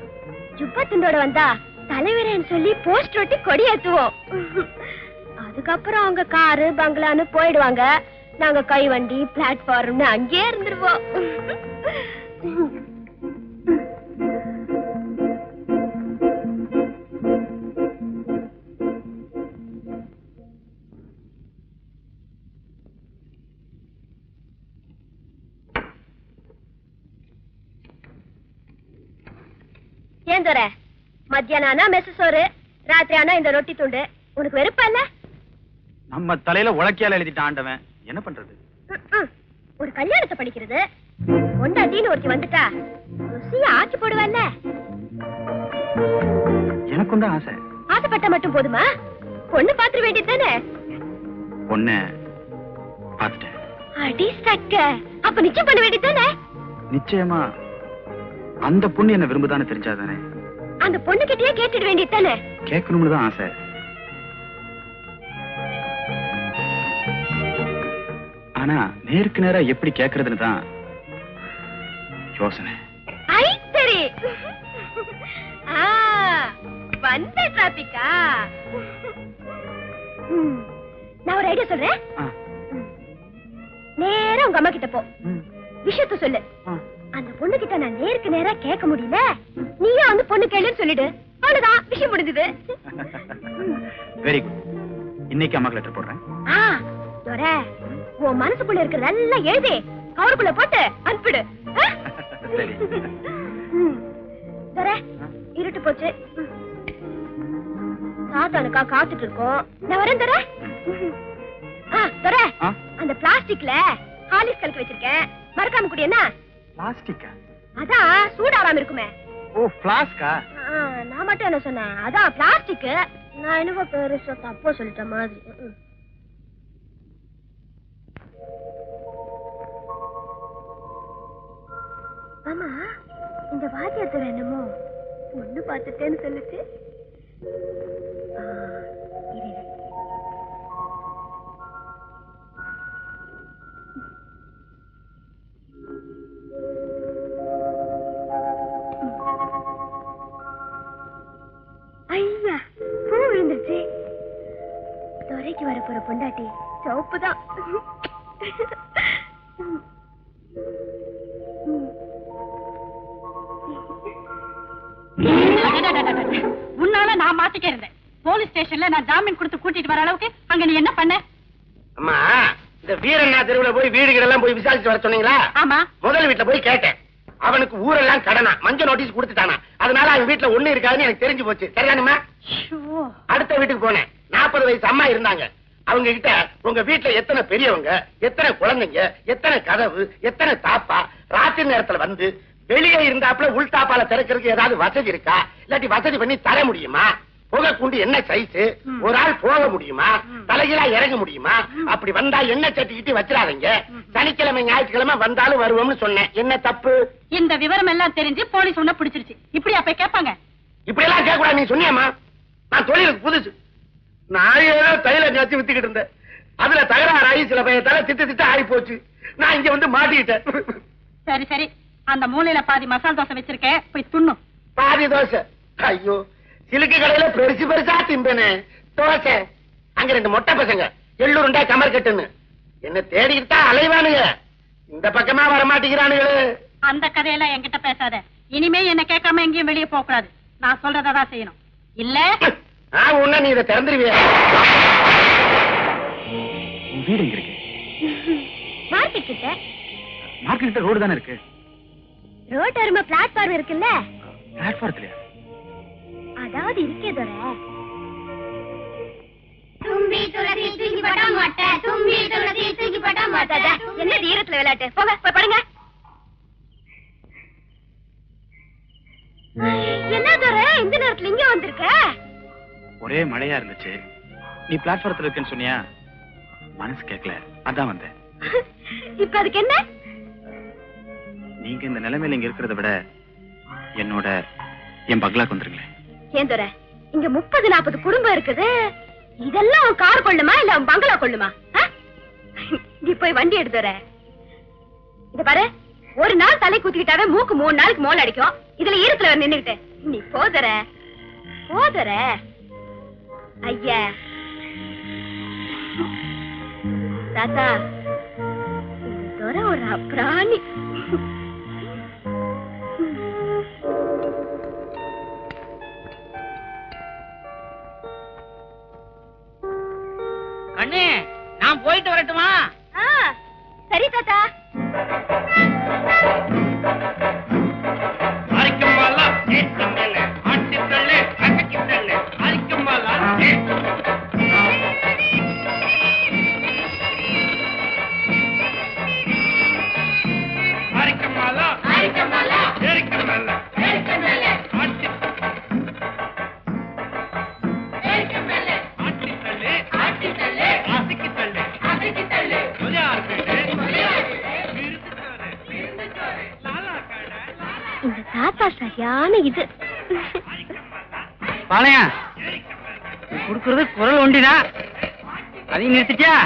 ஜுப்பா துண்டோட வந்தா தலைவரேன்னு சொல்லி போஸ்ட் ஒட்டி கொடி ஏத்துவோம். அதுக்கப்புறம் அவங்க காரு பங்களான்னு போயிடுவாங்க. நாங்க கை வண்டி பிளாட்ஃபார்ம்னு அங்கேயே இருந்துருவோம். ஏன் துரை, மத்தியானம் ஆனா மெசு சோறு, ராத்திரி ஆனா இந்த ரொட்டி துண்டு. உனக்கு வெறுப்பா இல்ல? நம்ம தலையில உலக்கையால எழுதிட்டு ஆண்டவன் என்ன பண்றது? ஒரு கல்யாணத்தை படிக்கிறது. ஒண்டாட்டின்னு ஒருத்தி வந்துட்டா ருசியா ஆக்கி போடுவல்ல. எனக்கும் தான் ஆசை. ஆசைப்பட்ட மட்டும் போதுமா? பொண்ணு பாத்துற வேண்டியது தானே? பொண்ணு பாத்துட்டேன். அடி சக்க, அப்ப நிச்சயம் பண்ண வேண்டியது தானே? நிச்சயமா. அந்த பொண்ணு என்ன விரும்புதான்னு தெரிஞ்சாதானே? அந்த பொண்ணு கிட்டயே கேட்டுட வேண்டியது தானே? கேட்கணும்னு தான் ஆசை. ஆனா நேருக்கு நேரா எப்படி கேட்கறதுன்னு தான் யோசனை. ஐ சரி, வந்த டிராபிக்கா? நான் ஒரு ஐடியா சொல்றேன். நேரா உங்க அம்மா கிட்ட போ, விஷயத்த சொல்லு. அந்த பொண்ணு கிட்ட நான் நேருக்கு நேரா கேட்க முடியல, நீயே அந்த பொண்ணு கேளுன்னு சொல்லிடு. அவ்வளவுதான், விஷயம் முடிஞ்சது. Very good. இன்னைக்கு அம்மாக்கு லெட்டர் போடுறேன். துரை, உன் மனசுக்குள்ள இருக்கிறதெல்லாம் எழுதி கவருக்குள்ள போட்டு அனுப்பிடு. சரி. தர இருட்டு போச்சு. தாத்தானுக்கா காத்துட்டு இருக்கோம். நான் வரேன் தர. தர அந்த பிளாஸ்டிக்ல ஹாலிஸ் கலக்கி வச்சிருக்கேன், மறக்காம குடி. என்ன பிளாஸ்டிக்கா? அதான் சூடாராம இருக்குமே. ஓ பிளாஸ்கா? நான் மட்டும் என்ன சொன்னேன்? அதான் பிளாஸ்டிக். நான் என்னவோ பெருசா தப்போ சொல்லிட்ட மாதிரி. ஆமா, இந்த வாத்தியத்துல என்னமோ பொண்ணு பார்த்துட்டேன்னு சொல்லுச்சு. ஐயா, பூ விழுந்துருச்சு. துறைக்கு வர போற பொண்டாட்டி சோப்புதான். உன்னால நான் மாட்டிக்க இருந்தேன். போலீஸ் ஸ்டேஷன்ல நான் ஜாமீன் கொடுத்து கூட்டிட்டு வர அளவுக்கு அங்க நீ என்ன பண்ண? அம்மா, இந்த வீரண்ணா தெருவுல போய் வீடுகளெல்லாம் போய் விசாரிச்சு வர சொன்னீங்களா? ஆமா. முதல் வீட்டுல போய் கேட்டேன். அவனுக்கு ஊரெல்லாம் கடனா, மஞ்சள் நோட்டீஸ் கொடுத்துட்டானா. அதனால அவன் வீட்டுல ஒண்ணு இருக்காதுன்னு எனக்கு தெரிஞ்சு போச்சு. சரிதானுமா? அடுத்த வீட்டுக்கு போனேன். 40 வயசு அம்மா இருந்தாங்க. அவங்க கிட்ட உங்க வீட்டுல எத்தனை பெரியவங்க, எத்தனை குழந்தைங்க, எத்தனை கதவு, எத்தனை தாப்பா, ராத்திரி நேரத்துல வந்து வெளியே இருந்தாப்புல உள்தாப்பால திறக்கிறதுக்கு ஏதாவது வசதி இருக்கா, இல்லாட்டி வசதி பண்ணி தர முடியுமா? புகை குண்டு என்ன சைஸ், ஒரு ஆள் போக முடியுமா, தலைகீழா இறங்க முடியுமா? அப்படி வந்தா என்ன சட்டிக்கிட்டு வச்சிடாதீங்க. சனிக்கிழமை ஞாயிற்றுக்கிழமை வந்தாலும் வருவோம்னு சொன்னேன். என்ன தப்பு? இந்த விவரம் எல்லாம் தெரிஞ்சு போலீஸ் ஒண்ணு பிடிச்சிருச்சு. இப்படி அப்ப கேட்பாங்க? இப்படி எல்லாம் கேட்க கூடாது. நீ சொன்னியம்மா, நான் தொழிலுக்கு புதுசு. நான் ஏதோ தைல காய்ச்சி வித்துக்கிட்டு இருந்தேன். அதுல தகராறாகி சில பயத்தால திட்டு ஆகி போச்சு. நான் இங்க வந்து மாட்டிக்கிட்டேன். சரி சரி, அந்த மூலையில பாதி மசால் தோசை வச்சிருக்கேன், போய் துண்ணும். பாதி தோசை? ஐயோ, சிலுக்கு கடையில பெருசு பெருசா திம்பேனே தோசை. அங்க 2 மொட்டை பசங்க எள்ளுருண்டா கமர் கட்டுன்னு என்ன தேடிக்கிட்டு தான் அலைவானுங்க. இந்த பக்கமா வர மாட்டேங்கிறானுங்களே. அந்த கதையெல்லாம் என்கிட்ட பேசாத. இனிமே என்ன கேட்காம எங்கேயும் வெளியே போக கூடாது. நான் சொல்றதான் செய்யணும். இல்ல உன்ன நீ இதை திறந்துருவிய. வீடு எங்க இருக்கு? மார்க்கெட் கிட்ட. மார்க்கெட் கிட்ட ரோடு தானே இருக்கு. ரோட் அருமை பிளாட்ஃபார்ம் இருக்குல்ல? பிளாட்ஃபார்ம்லயா? அதாவது இருக்கே தர. தும்பி துளசி தூக்கி போட மாட்டேன், தும்பி துளசி தூக்கி போட மாட்டேன். என்ன தீரத்துல விளையாட்டு? போங்க போய் படுங்க. என்ன தர இந்த நேரத்துல இங்க வந்திருக்க? ஒரே மழையா இருந்துச்சு. நீ பிளாட்ஃபார்ம்ல இருக்கேன்னு சொன்னியா, மனசு கேட்கல, அதான் வந்தேன். இப்ப அதுக்கு என்ன? நீங்க இந்த நிலைமையில இங்க இருக்கிறத விட என் பங்களாக்கு வந்துருங்களேன். ஏன் தர, இங்க 30-40 குடும்பம் இருக்குது. இதெல்லாம் உன் கார் கொள்ளுமா இல்ல உன் பங்களா கொள்ளுமா? நீ போய் வண்டி எடுத்துற. இத பாரு, ஒரு நாள் தலை குத்திக்கிட்டாவே மூக்கு 3 நாளைக்கு மோல் அடிக்கும். இதுல ஈரத்துல நின்னுகிட்டு நீ போதற போதற. ஐயா தாத்தா, இந்த ஒரு அப்ராணி. அண்ணே, நான் போயிட்டு வரட்டுமா? சரி தாத்தா. இந்த தாத்தா சரியான இது. பாளையா, குடுக்கறது குரல் ஒண்டினா அதையும் நிறுத்திட்டியா?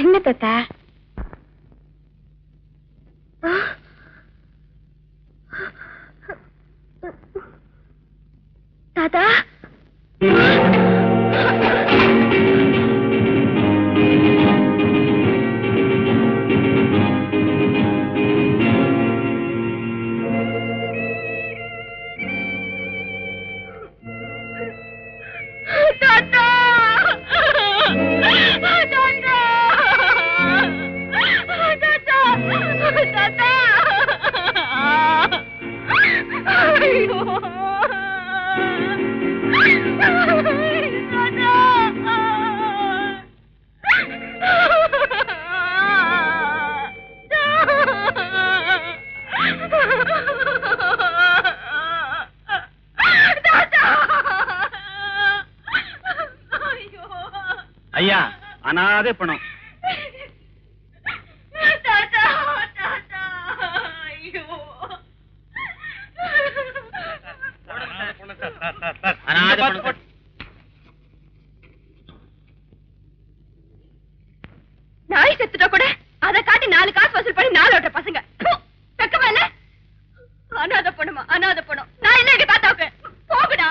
என்ன தாத்தா? தாத்தா அனாதை பணம். தாத்தா தாத்தா ஐயோ அனாதை பணம். நாய் செத்துட்டா கூட அதை காட்டி 4 காசு வசூல் பண்ணி 4 ஓட்ட பசங்க வெக்கமா இல்ல? அனாதை பணமா அனாதை பணம். நான் என்ன எங்க தாத்தாவுக்கு போகுடா.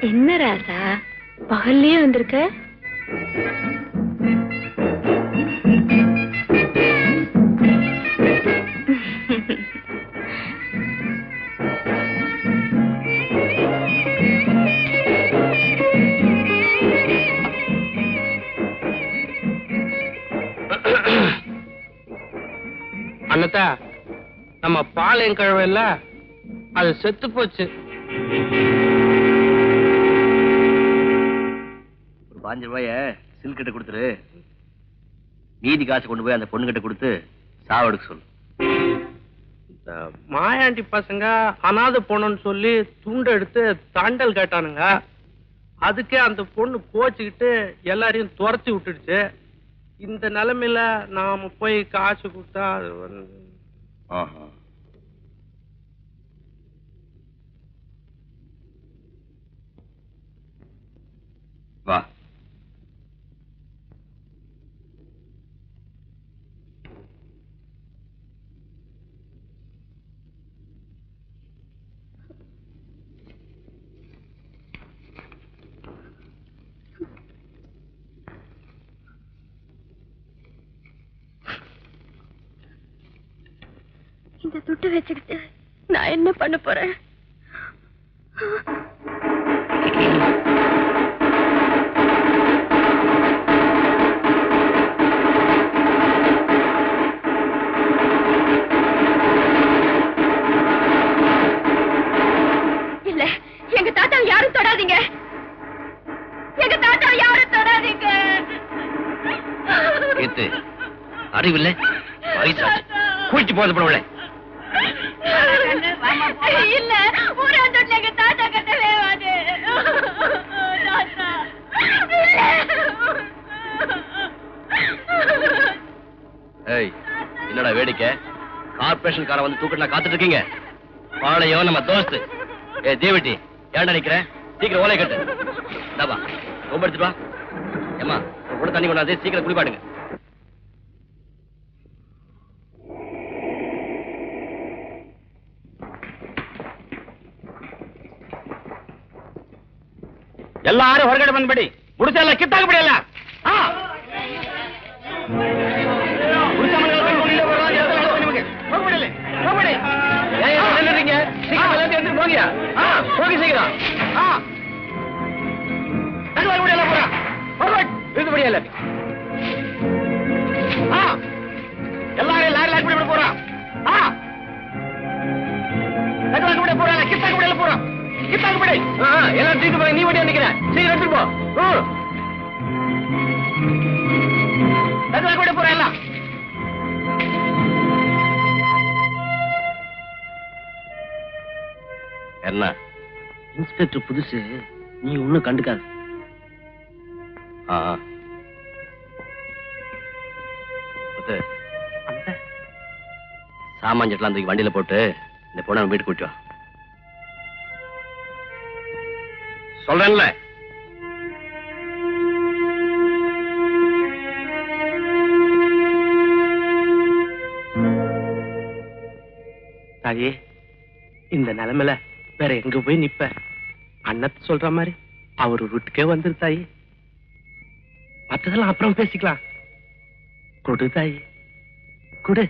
என்ன ராசா பகல்லயே வந்திருக்க? அண்ணத்தா, நம்ம பாளையம் கழுவையில அது செத்து போச்சு. ஒரு 5 ரூபாய சில்க் கிட்ட கொடுத்துரு. மீதி காசு கொண்டு போய் அந்த பொண்ணு கிட்ட கொடுத்து சாவடுக்க சொல்லு. இந்த மாயாண்டி பசங்க அனாதை போனோன்னு சொல்லி துண்டு எடுத்து தாண்டல் கேட்டானுங்க. அதுக்கே அந்த பொண்ணு கோச்சுக்கிட்டு எல்லாரையும் துரத்தி விட்டுடுச்சு. இந்த நிலைமையில நாம போய் காசு கொடுத்தா அது வந்து வா. இந்த துட்டு வச்சுக்கிட்டு நான் என்ன பண்ண போறேன்? இல்ல, எங்க தாத்தா யாரும் தொடாதீங்க. எங்க தாத்தா யாரும் தொடாதீங்க. அறிவில்லை வயசாச்சு குளிச்சு போதப்படவில்லை. இல்ல, ஊராந்தோட்ல எங்க தாத்தா கட்டவே வாது. தாத்தா ஏய், என்னடா வேடிக்கை? கார்பரேஷன் கார வந்து தூக்கிட்டு காத்துட்டு இருக்கீங்க. பாளையம் நம்ம தோஸ்து. ஏ தேவட்டி, ஏன்டா நிக்கிறேன்? சீக்கிரம் ஓலை கட்டு. டபா ரொம்ப எடுத்துட்டு வா. ஏமா கூட தண்ணி கொண்டாது, சீக்கிரம் குளிப்பாடுங்க. எல்லாரும் ಹೊರಗಡೆ ಬಂದ್ಬಿಡಿ. ಗುಡಿಸೆಲ್ಲ ಕಿತ್ತಾಕ್ಬಿಡಿ. போகி சீக்கிரம் எல்லாரும் லாரி லாக் பண்ணி போறான். போறாங்க கித்தாக்கு முடியல போறோம். கித்தாக்கு படி எல்லாம் தூக்கி போய் நீ வண்டியா நிக்கிறேன். சீக்கிரம் எடுத்துட்டு போ. கூட போற எல்லாம் என்ன இன்ஸ்பெக்டர் புதுசு, நீ ஒண்ணும் கண்டுக்காது. சாமான் செட்டெல்லாம் தூக்கி வண்டியில போட்டு இந்த பொண்ணை வீட்டுக்கு கூட்டி வா. சொல்றேன்ல. தாயே, இந்த நிலைமையில வேற எங்க போய் நிப்ப? அண்ணத்து சொல்ற மாதிரி அவர் வீட்டுக்கே வந்துரு தாயே. மத்ததெல்லாம் அப்புறம் பேசிக்கலாம். கொடு தாயே, கொடு.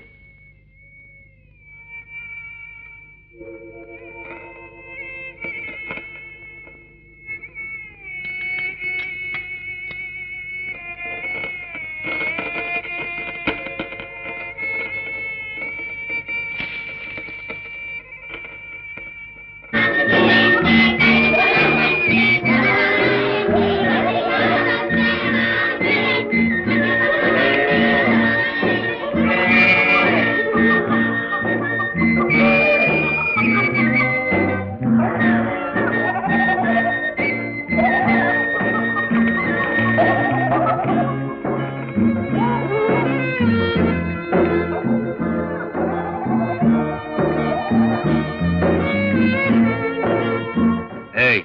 ஏய்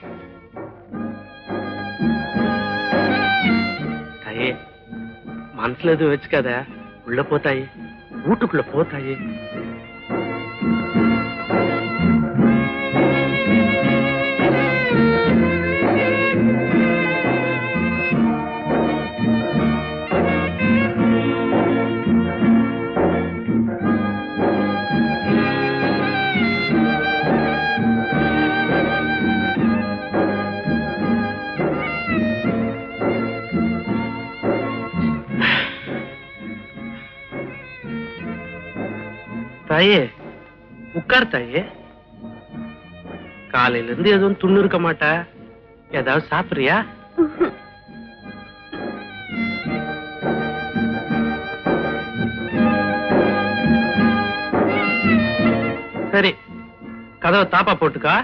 தாயே மனசுல எதுவும் வச்சுக்காத, உள்ள போத்தாயே, வீட்டுக்குள்ள போத்தாயே. தாயே உட்கார் தாயே. காலையில இருந்து எதுவும் துண்ணு இருக்க மாட்டா, ஏதாவது சாப்பிடுறியா? சரி, கதவை தாப்பா போட்டுக்கா.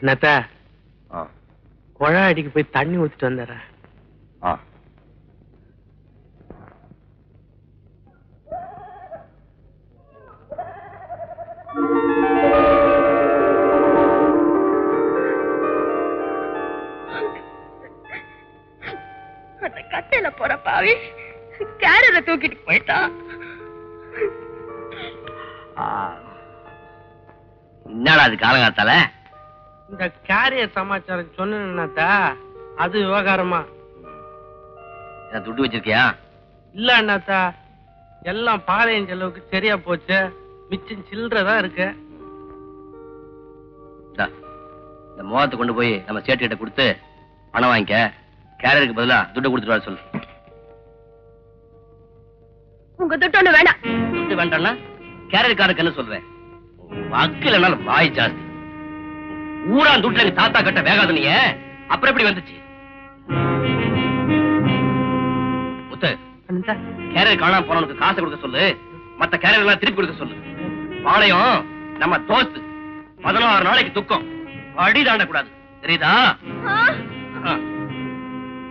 என்னத்தா குழா அடிக்கு போய் தண்ணி ஊத்திட்டு வந்தார. அந்த கட்டையில போற பாவி கேரரை தூக்கிட்டு போயிட்டான். என்னடா அது காலங்காத்தால? இந்த காரிய சமாச்சாரம் சொன்னேன்னாத்தா அது விவகாரமா துட்டு வச்சிருக்கியா? இல்ல அண்ணாத்தா, எல்லாம் பாளையம் செலவுக்கு சரியா போச்சு, மிச்சம் சில்லறதான் இருக்கு. இந்த மோகத்தை கொண்டு போய் நம்ம சேட்டு கிட்ட கொடுத்து பணம் வாங்கிக்க. கேரருக்கு பதிலா துட்டை கொடுத்துட்டு வர சொல்லு. உங்க துட்டு ஒண்ணு வேண்டாம். துட்டு வேண்டாம்னா கேரருக்காருக்கு என்ன சொல்றேன்? வாக்கில் வாய் ஜாஸ்தி. ஊரா துட்டுல எங்க தாத்தா கட்ட வேகாத நீ அப்புறம் எப்படி வந்துச்சு? முத்து, கேரர் காணாம போனவனுக்கு காசு கொடுக்க சொல்லு, மத்த கேரர் எல்லாம் திருப்பி கொடுக்க சொல்லு. பாளையம் நம்ம தோஸ்து, 16 நாளைக்கு துக்கம், அடி தாண்ட கூடாது, தெரியுதா?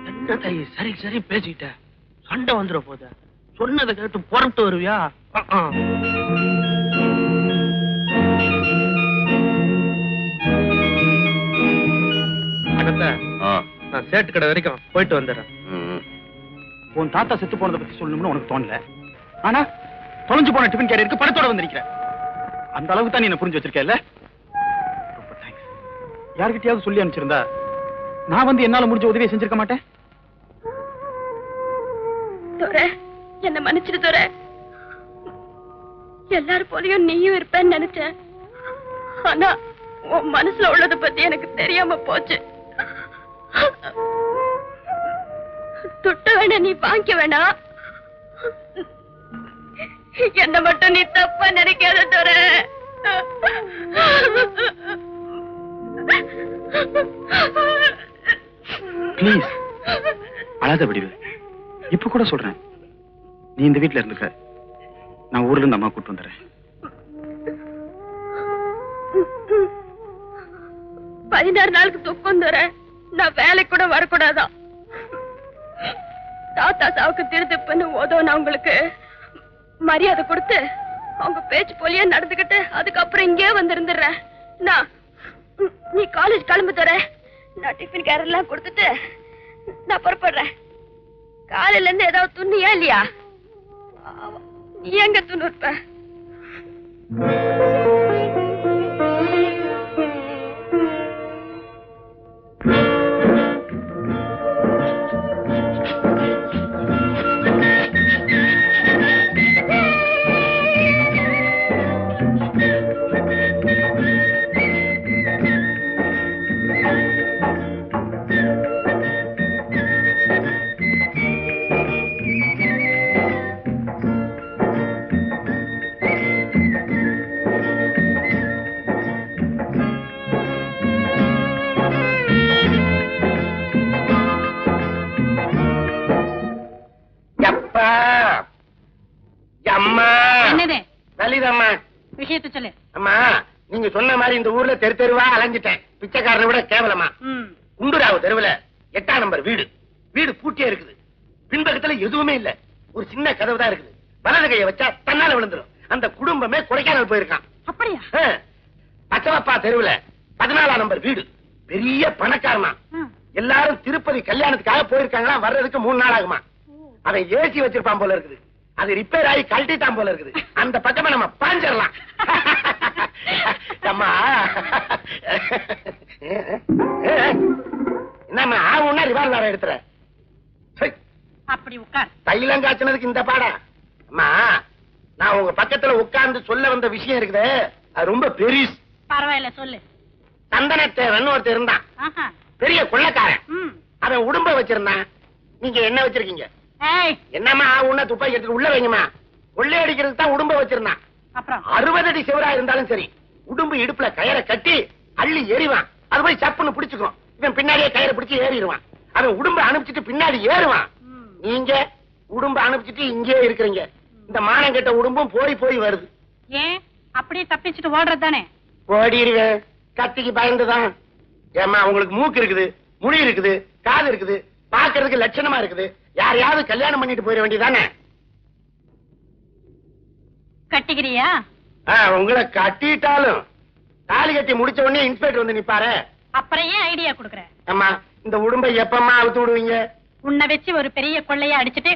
என்ன தாயி சரி சரி பேசிக்கிட்ட, சண்டை வந்துட போத, சொன்னதை கேட்டு புறப்பட்டு வருவியா? நான் சேட்டு கடை வரைக்கும் போயிட்டு வந்துடுறேன். உன் தாத்தா செத்து போனதை பத்தி சொல்லணும்னு உனக்கு தோணல, ஆனா தொலைஞ்சு போன டிஃபன் கேரியருக்கு பணத்தோட வந்திருக்கிறேன். அந்த அளவுக்கு தான் நீ என்ன புரிஞ்சு வச்சிருக்கல. ரொம்ப தேங்க்ஸ். யார்கிட்டயாவது சொல்லி அனுப்பிச்சிருந்தா நான் வந்து என்னால முடிஞ்ச உதவியை செஞ்சிருக்க மாட்டேன். என்ன மன்னிச்சிட்டு தோற. எல்லாரும் போலயும் நீயும் இருப்பேன்னு நினைச்சேன். ஆனா உன் மனசுல உள்ளத பத்தி எனக்கு தெரியாம போச்சு. துட்ட வேணா நீ வாங்கிக்க வேணாம், என்ன மட்டும் நீ தப்பா நினைக்காத தோற. ப்ளீஸ் அழாத விடுவு. இப்ப கூட சொல்றேன், நீ இந்த வீட்டுல இருந்துக்க, நான் ஊர்ல இருந்து அம்மா கூட்டு வந்துடுறேன். 16 நாளுக்கு துக்கம் தர, நான் வேலைக்கு கூட வரக்கூடாதான். தாத்தா சாவுக்கு திருத்துப்புன்னு உதவும் அவங்களுக்கு மரியாதை கொடுத்து அவங்க பேச்சு போலியே நடந்துகிட்டு அதுக்கப்புறம் இங்கே வந்திருந்துடுறேன். நீ காலேஜ் கிளம்பு தர, நான் டிஃபன் கேர் எல்லாம் கொடுத்துட்டு நான் புறப்படுறேன். காலையில இருந்து ஏதாவது துண்ணியா இல்லையா? நீ எங்க துண்ணு இருப்ப? வலிதம்மா. விஷயத்தை சொல்லு. அம்மா, நீங்க சொன்ன மாதிரி இந்த ஊர்ல தெரு தெருவா அலைஞ்சிட்டேன். பிச்சைக்காரனை விட கேவலமா. குண்டுராவு தெருவுல 8ஆம் நம்பர் வீடு. வீடு பூட்டியே இருக்குது. பின்பக்கத்துல எதுவுமே இல்ல. ஒரு சின்ன கதவு தான் இருக்குது. வலது கையை வச்சா தன்னால விழுந்துரும். அந்த குடும்பமே கொடைக்கானல் போயிருக்கான். அப்படியா? பச்சவப்பா தெருவுல 14ஆம் நம்பர் வீடு. பெரிய பணக்காரனா. எல்லாரும் திருப்பதி கல்யாணத்துக்காக போயிருக்காங்களா, வர்றதுக்கு 3 நாள் ஆகுமா. அவன் ஏசி வச்சிருப்பான் போல இருக்குது. அது ரிப்பேர் ஆகி கழட்டிட்டான் போல இருக்குது. அந்த பக்கமா நம்ம பாஞ்சிடலாம். அம்மா என்னம்மா ஆகும்னா ரிவால்வர் எடுத்துற. அப்படி உட்கார். தைலம் காய்ச்சினதுக்கு இந்த பாடா. அம்மா, நான் உங்க பக்கத்துல உட்கார்ந்து சொல்ல வந்த விஷயம் இருக்குது. அது ரொம்ப பெரிய. பரவாயில்ல, சொல்லு. சந்தனத்தேவன் ஒருத்தர் இருந்தான். பெரிய கொள்ளைக்காரன். அவன் உடும்ப வச்சிருந்தான். நீங்க என்ன வச்சிருக்கீங்க? என்னம்மா உன்ன துப்பாக்கி எடுத்து உள்ள வைங்கம்மா. கொள்ளை அடிக்கிறதுக்கு தான் உடும்ப வச்சிருந்தான். 60 அடி சிவரா இருந்தாலும் சரி, உடும்பு இடுப்புல கயிறை கட்டி அள்ளி எறிவான். அது போய் சப்புன்னு பிடிச்சுக்கும். இவன் பின்னாடியே கயிறை பிடிச்சு ஏறிடுவான். அவன் உடும்ப அனுப்பிச்சிட்டு பின்னாடி ஏறுவான். நீங்க உடும்ப அனுப்பிச்சிட்டு இங்கே இருக்கிறீங்க. இந்த மானம் கெட்ட உடும்பும் போய் போய் வருது. ஏன் அப்படியே தப்பிச்சுட்டு ஓடுறது தானே? ஓடிடுவேன். கத்திக்கு பயந்துதான். ஏமா, உங்களுக்கு மூக்கு இருக்குது, முடி இருக்குது, காது இருக்குது, பாக்குறதுக்கு லட்சணமா இருக்குது. யாரையாவது கல்யாணம் பண்ணிட்டு போயிட வேண்டியதானே? கட்டிக்கிறியா? உங்களை கட்டிட்டாலும் தாலி கட்டி முடிச்ச உடனே இன்ஸ்பெக்டர் வந்து நிப்பாரு. அப்புறம் ஏன் ஐடியா குடுக்குற? அம்மா, இந்த உடும்பை எப்பமா அவுத்து விடுவீங்க? உன்னை வச்சு ஒரு பெரிய கொள்ளைய அடிச்சுட்டு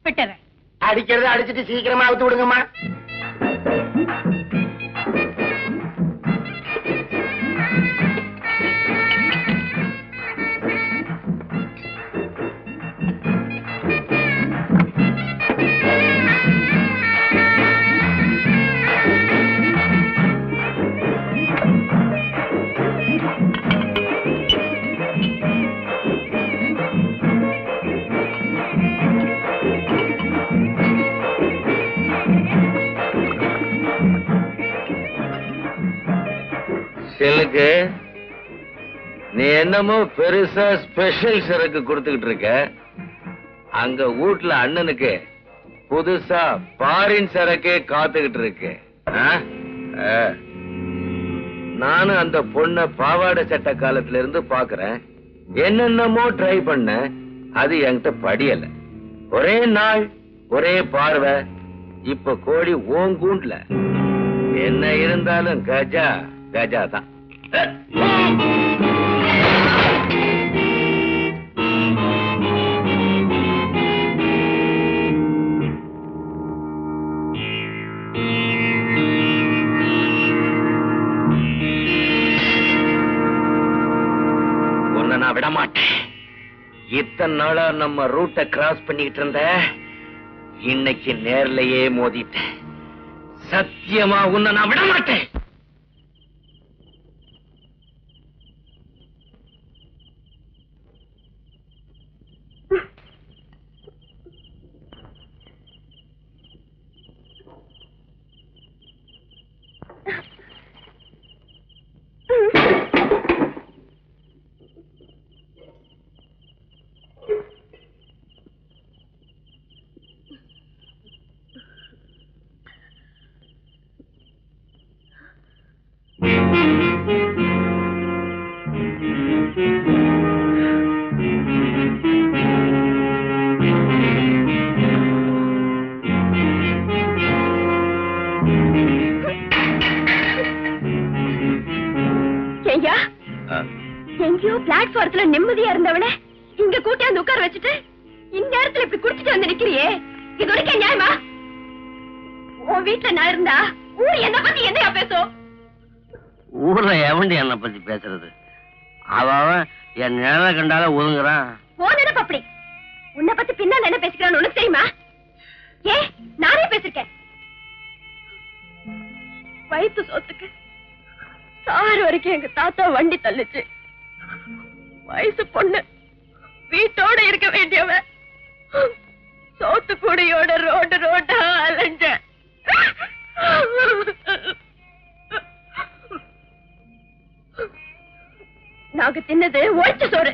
விட்டுறேன். அடிக்கிறத அடிச்சிட்டு சீக்கிரமா அவுத்து விடுங்கம்மா. செல்லுக்கு நீ என்னமோ பெருசா ஸ்பெஷல் சரக்கு கொடுத்துக்கிட்டு இருக்க. அங்க வீட்டுல அண்ணனுக்கு புதுசா பாரின் சரக்கே காத்துக்கிட்டு இருக்கு. நானும் அந்த பொண்ண பாவாடை சட்ட காலத்துல இருந்து பாக்குறேன். என்னென்னமோ ட்ரை பண்ண, அது என்கிட்ட படியல. ஒரே நாள் ஒரே பார்வை. இப்ப கோழி ஓங்கூண்ட்ல. என்ன இருந்தாலும் கஜா கஜா தான். உன்னை நான் விட மாட்டேன். இத்தனை நாளா நம்ம ரூட்டை கிராஸ் பண்ணிட்டு இருந்த, இன்னைக்கு நேர்லயே மோதிட்டேன். சத்தியமா உன்னை நான் விட மாட்டேன். எங்கேயோ பிளாட்பாரத்துல நிம்மதியா இருந்தவன இங்க கூட்டியாந்து உட்கார வச்சுட்டு இந்நேரத்துல இப்படி குடிச்சிட்டு வந்து நிக்கிறியே, இது வரைக்கும் நியாயமா? உன் வீட்டுல நான் இருந்தா ஊர் என்ன பத்தி என்னையா பேசும்? ஊர்ல எவண்டி என்ன பத்தி பேசுறது? அவன் என் நிழல கண்டால ஒதுங்குறான். ஓ நினைப்பு அப்படி. உன்னை பத்தி பின்னால் என்ன பேசிக்கிறான்னு உனக்கு தெரியுமா? ஏ, நானே பேசிருக்கேன். வயிற்று சோத்துக்கு சாறு வரைக்கும் எங்க தாத்தா வண்டி தள்ளுச்சு. வயசு பொண்ணு வீட்டோட இருக்க வேண்டியவ சோத்து கூடையோட ரோடு ரோட்டா அலைஞ்ச. நாங்க தின்னது ஒழிச்ச சோறு.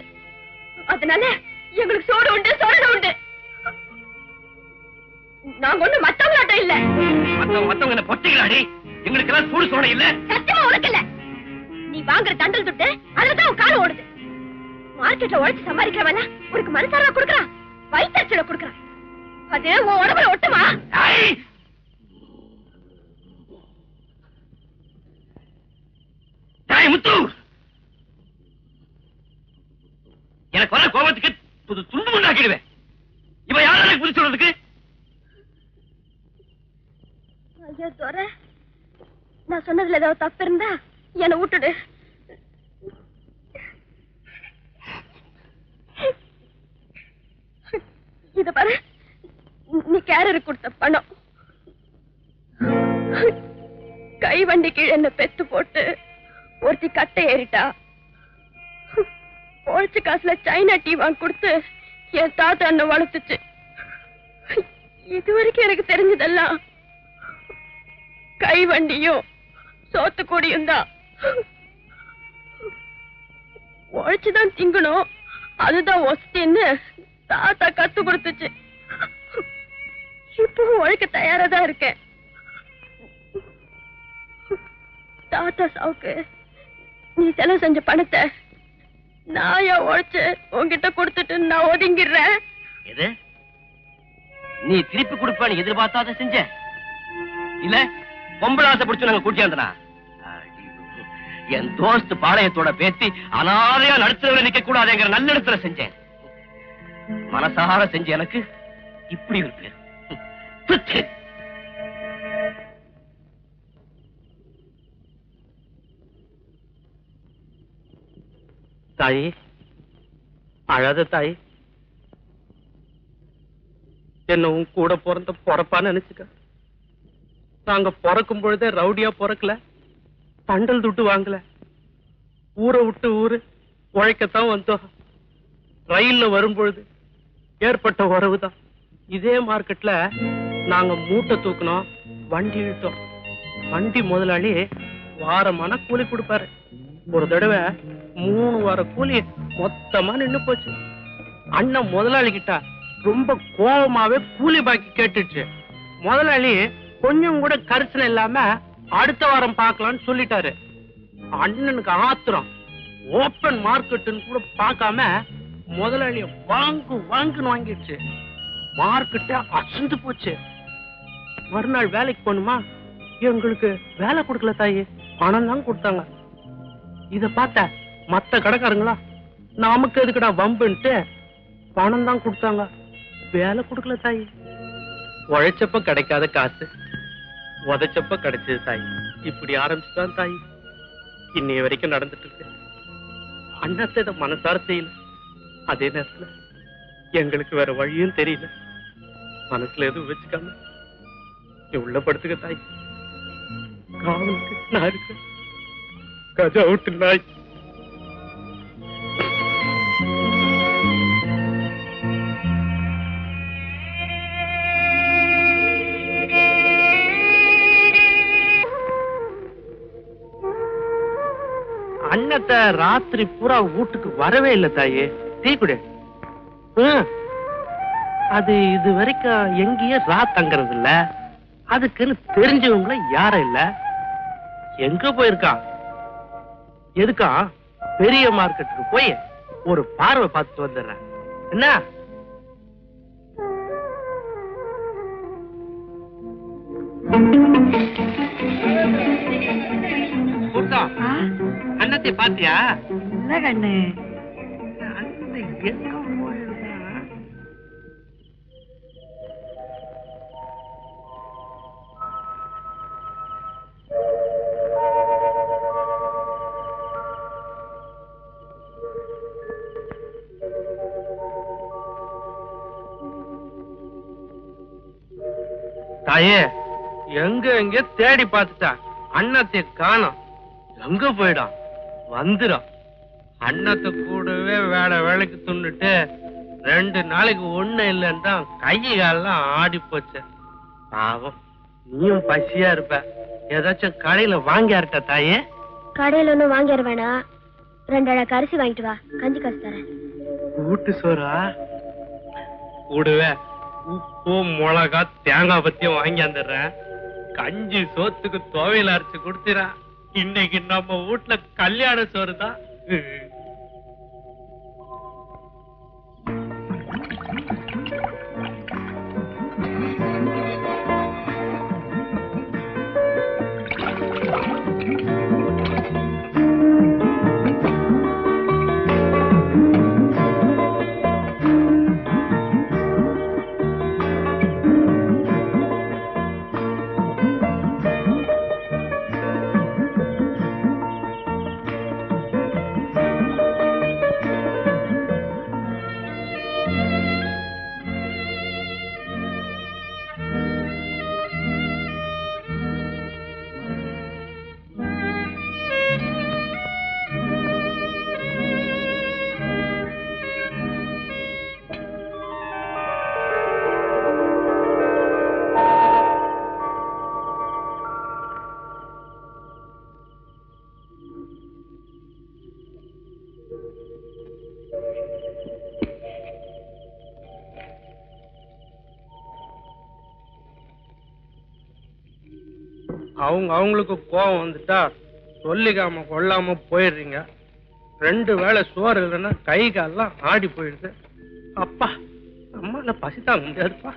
அதனால எங்களுக்கு சோறு உண்டு, சோறு உண்டு. நாங்க ஒண்ணு மத்தவங்களாட்டம் இல்ல. மத்தவங்க என்ன பொட்டிக்கலாடி? எங்களுக்கு எல்லாம் சூடு சோட இல்ல. சத்தியமா உனக்கு இல்ல. நீ வாங்குற தண்டல் துட்டு அதுலதான் உன் காலம் ஓடுது. மார்க்கெட்ல உழைச்சு சம்பாதிக்கிறவன் உனக்கு மனசாரா கொடுக்கறான், வயிற்றுல கொடுக்கறான். அது உன் உடம்புல ஒட்டுமா? முத்து, எனக்கு வர கோபத்துக்கு துண்டு முண்டாக்கிடுவேன். இவன் யாரும் எனக்கு புரிச்சு சொல்றதுக்கு? ஐயோ துரை, நான் சொன்னதுல ஏதாவது தப்பு இருந்தா என்னை விட்டுடு. இத பாரு, நீ கேரருக்கு கொடுத்த பணம் கை வண்டி கீழே என்ன பெத்து போட்டு ஒருத்தி கட்டை ஏறிட்டா. பொழைச்ச காசுல சைனா டீ வாங்கி கொடுத்து என் தாத்தா என்ன வளர்த்துச்சு. இதுவரைக்கும் எனக்கு தெரிஞ்சதெல்லாம் கை வண்டியும் சோத்து கொடியும் தான். உழைச்சுதான் திங்கணும், அதுதான் ஒஸ்தின்னு தாத்தா கத்து கொடுத்துச்சு. இப்பவும் உழைக்க தயாரா தான் இருக்கேன். தாத்தா சாவுக்கு நீ செலவு செஞ்ச பணத்தை நாயா உழைச்சு உன்கிட்ட கொடுத்துட்டு நான் ஒதுங்கிடுறேன். எது? நீ திருப்பி கொடுப்பான்னு எதிர்பார்த்தாத செஞ்ச இல்ல? பொம்பளை ஆசை பிடிச்சு நாங்க கூட்டியாந்தனா? என் தோஸ்து பாளையத்தோட பேத்தி அனாதையா நடுத்தரவுல நிக்க கூடாதுங்கிற நல்ல இடத்துல செஞ்சேன். மனசார செஞ்ச எனக்கு இப்படி ஒரு பேர். தாயி, அழாத தாயி. என்ன உன் கூட பிறந்த பொறப்பா நினைச்சுக்க. நாங்க பிறக்கும் பொழுதே ரவுடியா பிறக்கல, தண்டல் துட்டு வாங்கல. ஊரை விட்டு ஊரு உழைக்கத்தான் வந்தோம். ரயில்ல வரும்பொழுது ஏற்பட்ட உறவுதான். இதே மார்க்கெட்ல நாங்க மூட்டை தூக்கணும், வண்டி இழுத்தோம். வண்டி முதலாளி வாரமான கூலி கொடுப்பாரு. ஒரு தடவை 3 வார கூலி மொத்தமா நின்னு போச்சு. அண்ணன் முதலாளி கிட்ட ரொம்ப கோபமாவே கூலி பாக்கி கேட்டுச்சு. முதலாளி கொஞ்சம் கூட கரிசனம் இல்லாம அடுத்த வாரம் பார்க்கலாம்னு சொல்லிட்டாரு. அண்ணனுக்கு ஆத்திரம். ஓப்பன் மார்க்கெட்டுன்னு கூட பார்க்காம முதலாளிய வாங்குன்னு வாங்கிடுச்சு. மார்க்கெட்ட அசந்து போச்சு. மறுநாள் வேலைக்கு போகணுமா, எங்களுக்கு வேலை கொடுக்கல தாயி, பணம் தான் கொடுத்தாங்க. இத பார்த்த மத்த கடைக்காரங்களா நமக்கு எதுக்குடா வம்புன்ட்டு பணம் தான் கொடுத்தாங்க, வேலை கொடுக்கல தாயி. உழைச்சப்ப கிடைக்காத காசு உதைச்சப்ப கிடைச்சது தாயி. இப்படி ஆரம்பிச்சுதான் தாயி இன்னைய வரைக்கும் நடந்துட்டு இருக்கு. அண்ணத்தை இதை மனசார செய்யல. அதே நேரத்துல எங்களுக்கு வேற வழியும் தெரியல. மனசுல எதுவும் வச்சுக்காம உள்ள படுத்துக்க தாய். காவலுக்கு நான் இருக்க. கஜா விட்டு நாய். அண்ணத்தை ராத்திரி பூரா வீட்டுக்கு வரவே இல்லை தாயே. டீ குடு. அது இது வரைக்கும் எங்கேயும் தங்கறது இல்ல. அதுக்குன்னு தெரிஞ்சவங்கள யாரும் இல்ல. எங்க போயிருக்கான்? எதுக்கா? பெரிய மார்க்கெட்டுக்கு போய் ஒரு பார்வை பார்த்துட்டு வந்துடுறேன். என்ன அண்ணத்தை பாத்தியா? இல்ல கண்ணு. எங்க போயிருக்கா? தாயே, எங்க தேடி பார்த்துட்டா அண்ணத்தை காணோம். எங்க போயிடும்? வந்துடும். அண்ணத்தை கூடவே வேலைக்கு துண்ணுட்டு 2 நாளைக்கு ஒண்ணு இல்லைன்னு தான் கை காலெல்லாம் ஆடி போச்சு. பாவம், நீயும் பசியா இருப்ப. ஏதாச்சும் கடையில வாங்கியாருட்ட தாயே? கடையில ஒண்ணும் வாங்கிட வேணாம், 2 அழகு அரிசி வாங்கிட்டு வா, கஞ்சி காசு தரேன். வீட்டு சோறா? கூடவே உப்பு மிளகா தேங்காய் பத்தியும் வாங்கி வந்துடுறேன். கஞ்சி சோத்துக்கு துவையில அரைச்சு கொடுத்துறா. இன்னைக்கு நம்ம வீட்டுல கல்யாண சோறு தான். அவங்களுக்கு கோபம் வந்துட்டா சொல்லிக்காம கொள்ளாம போயிடுறீங்க. 2 வேளை சோறு இல்லைன்னா கை கால்லாம் ஆடி போயிடுது. அப்பா நம்மளால பசி தாங்க முடியாதுப்பா.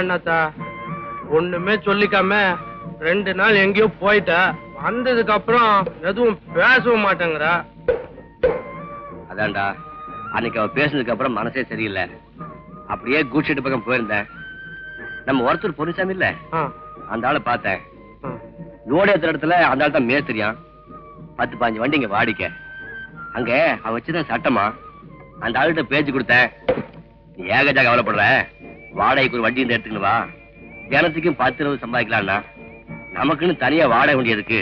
அண்ணாத்தா ஒண்ணுமே சொல்லிக்காம 2 நாள் எங்கேயோ போயிட்ட. வந்ததுக்கு அப்புறம் எதுவும் பேசவும் மாட்டேங்கிறா. அதான்டா அன்னைக்கு அவ பேசுனதுக்கு அப்புறம் மனசே சரியில்லை. அப்படியே கூட்சிட்டு பக்கம் போயிருந்தேன். நம்ம ஒருத்தர் பொருசாமி இல்ல, அந்த ஆளை பார்த்தேன். லோடு ஏத்துற இடத்துல அந்த ஆள் தான் மேஸ்திரியான். 10-15 வண்டி இங்க வாடிக்க. அங்க அவன் வச்சுதான் சட்டமா. அந்த ஆள்கிட்ட பேச்சு கொடுத்தேன். நீ ஏகஜா கவலைப்படுற, வாடகைக்கு ஒரு வண்டி எடுத்துக்கணும் வா, தினத்துக்கும் 10-20 சம்பாதிக்கலாம்னா நமக்குன்னு தனியா வாடகை வண்டி இருக்கு.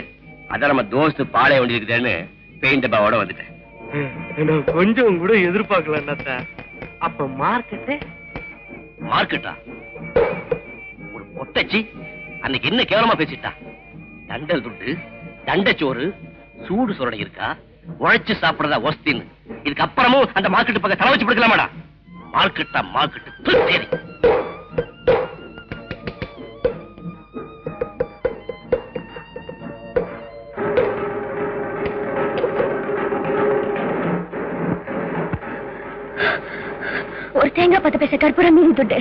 அதான் நம்ம தோஸ்து பாளைய வண்டி இருக்குதுன்னு பெயிண்ட் டப்பாவோட வந்துட்டேன். கொஞ்சம் கூட எதிர்பார்க்கல அண்ணாத்தா. அப்ப மார்க்கெட்டா ஒரு பொட்டச்சி அன்னைக்கு என்ன கேவலமா பேசிட்டா. தண்டல் துட்டு, தண்டச்சோறு, சூடு சுரணை இருக்கா, உழைச்சு சாப்பிடுறதா ஒஸ்தின்னு. இதுக்கு அப்புறமும் அந்த மார்க்கெட்டு பக்கம் தலை வச்சு படுக்கலாமாடா? மார்க்கெட்டா மார்க்கெட்டு சரி. ஒரு தேங்காய் 10 பைசா கற்பூரம் மீறி துட்டு.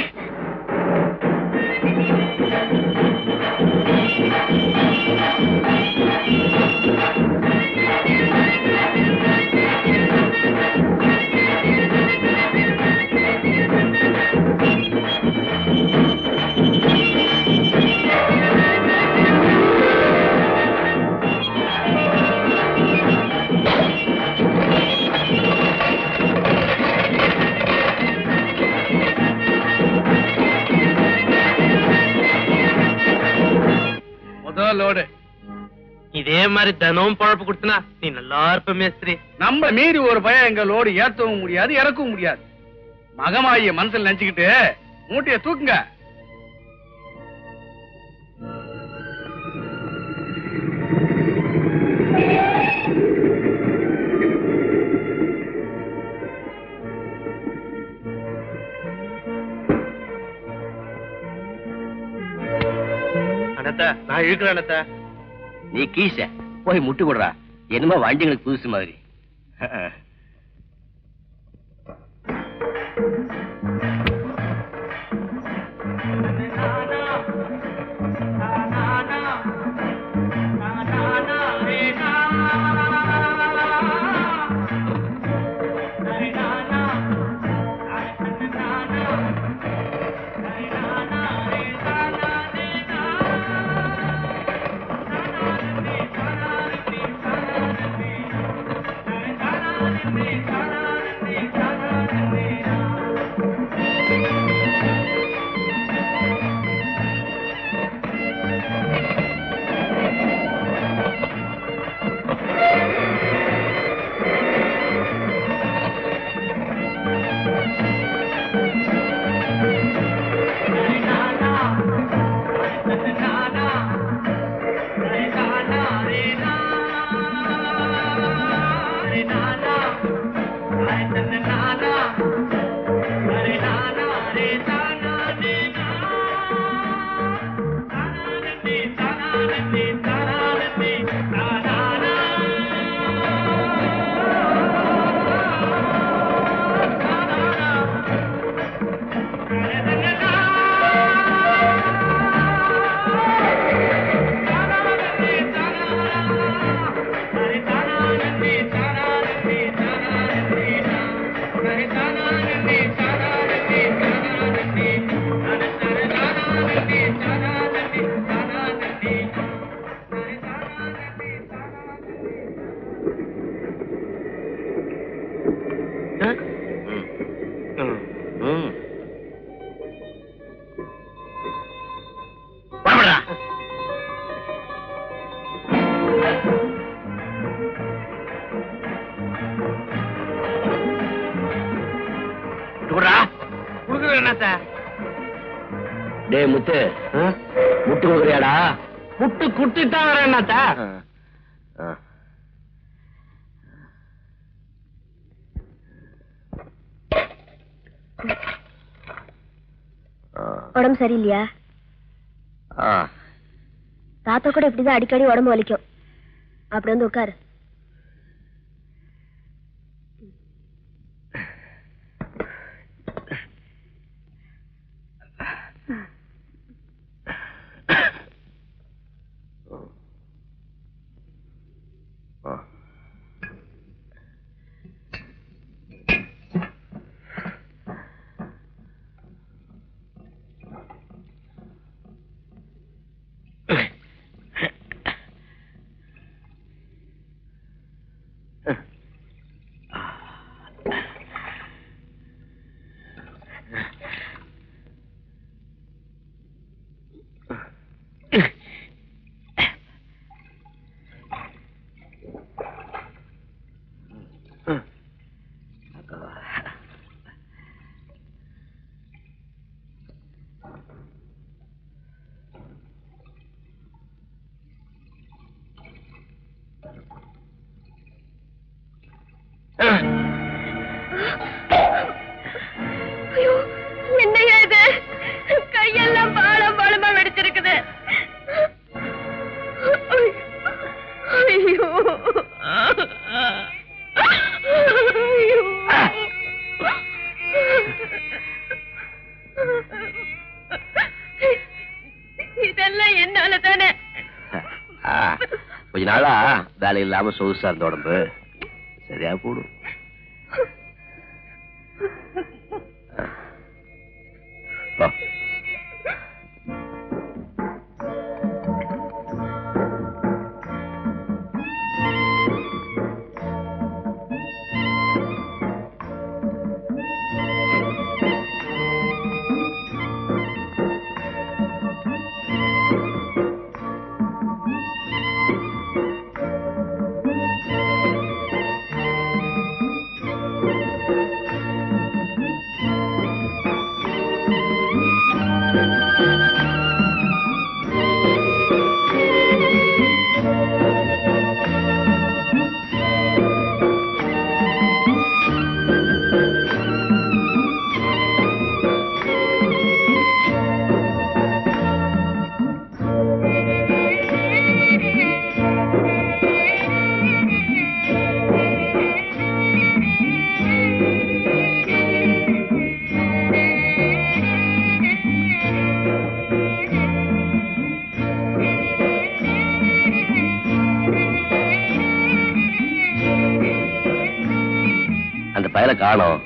லோடு இதே மாதிரி தினமும் பழப்பு கொடுத்தனா நீ நல்லா இருப்ப மேஸ்திரி. நம்ம மீறி ஒரு பையன் எங்க லோடு ஏத்தவும் முடியாது, இறக்கவும் முடியாது. மகமாயிய மனசுல நினைச்சுக்கிட்டு மூட்டைய தூக்குங்க. நான் இழுக்கிறேன். நீ கீச போய் முட்டு கொடுறா. என்னமோ வண்டிங்களுக்கு புதுசு மாதிரி. டேய் முத்து, முட்டு கொடுக்குறியாடா? முட்டு குட்டித்தான் வரேன்னாத்தா. உடம்பு சரியில்லையா? தாத்தா கூட இப்படிதான் அடிக்கடி உடம்பு வலிக்கும். அப்படி வந்து உட்காரு. என்னையா இது? கையெல்லாம் பாலம் பாலமா வெடிச்சிருக்குது. ஐயோ இதெல்லாம் என்னால தானே. கொஞ்ச நாளா வேலை இல்லாம சொகுசா இருந்த உடம்பு சரியா போடும். அந்த பயலை காணோம்,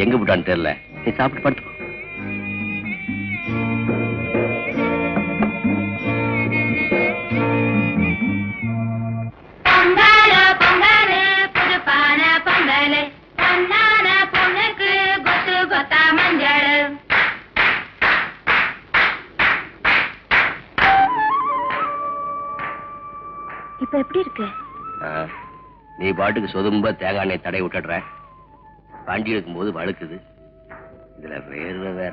எங்க விட்டான்னு தெரியல. நீ சாப்பிட்டு படுத்துக்கோ. பொங்கல பொங்கல் புதுப்பான பொங்கல் பொன்னான பொண்ணுக்கு கொத்து கொத்தா மஞ்சள். இப்ப எப்படி இருக்கு? நீ பாட்டுக்கு சொதும்ப தேங்காய் எண்ணெய் தடை விட்டுடுற. வண்டி எடுக்கும்போது வழுக்குது, இதுல வேற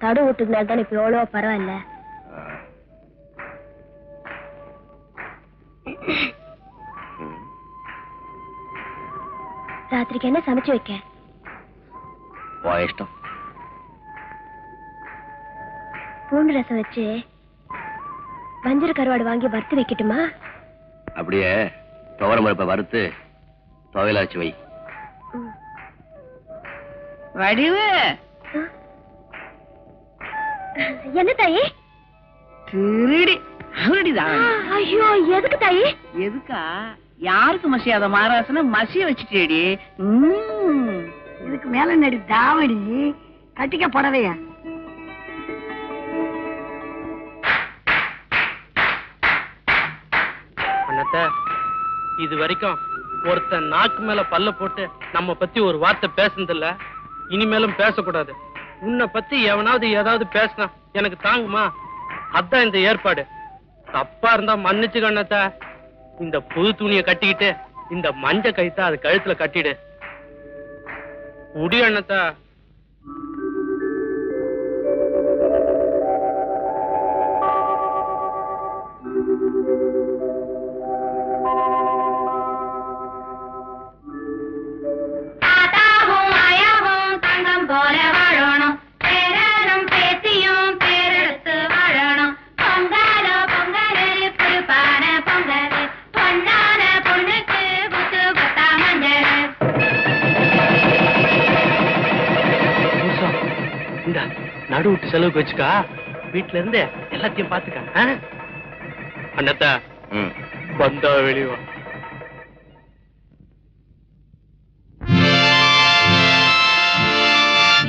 தடு விட்டுதுனால தான் இப்ப எவ்வளவோ பரவாயில்ல. ராத்திரிக்கு என்ன சமைச்சு வைக்க? இஷ்டம். பூண்டு ரசம் வச்சு வஞ்சர கருவாடு வாங்கி வறுத்து வைக்கட்டுமா? அப்படியே துவரம் பருப்பை வறுத்து துவையலா வச்சு வை. வடிவு என்ன தாயி? திருடி அவருடிதான். ஐயோ, எதுக்கு தாயி? எதுக்கா? யாருக்கு மசியாத மாராசன மசிய வச்சுட்டேடி. இதுக்கு மேல நடி தாவடி கட்டிக்க புடவையா? அண்ணாத்த, இது வரைக்கும் ஒருத்தன் நாக்கு மேல பல்ல போட்டு நம்ம பத்தி ஒரு வார்த்தை பேசுனதில்ல, இனிமேலும் பேசக்கூடாது. உன்னை பத்தி எவனாவது ஏதாவது பேசினா எனக்கு தாங்குமா? அதான் இந்த ஏற்பாடு. தப்பா இருந்தா மன்னிச்சுக்க அண்ணாத்த. இந்த புது துணியை கட்டிக்கிட்டு இந்த மஞ்ச கைத்தா அது கழுத்துல கட்டிடு. முடியும் அண்ணாத்த. தாத்தாவும் ஆயாவும் தங்கம் போல வாழணும், பேரனும் பேத்தியும் பேரெடுத்து வாழணும். பொங்கலோ பொங்கல் புதுப்பான பொங்கல் பொன்னான பொண்ணுக்கு கொத்து கொத்தா மஞ்சள். இந்த நடு விட்டு செலவுக்கு வச்சுக்கா, வீட்டுல இருந்து எல்லாத்தையும் பாத்துக்க. அண்ணாத்த, வந்தா வெளிவா.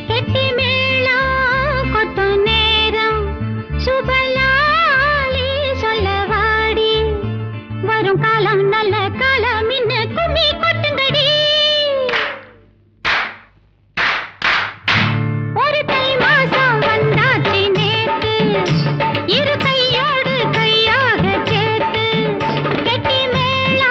கெட்டி மேளம் கொத்து நேரம் சுபலாலி சொல்ல வாடி, வரும் காலம் நல்ல காலம் இன்ன கும்மி கொட்டுங்கடி. ஒரு தை மாசம் வந்தாச்சு நேத்து, இரு கையோடு கையாக சேர்த்து கெட்டி மேளம்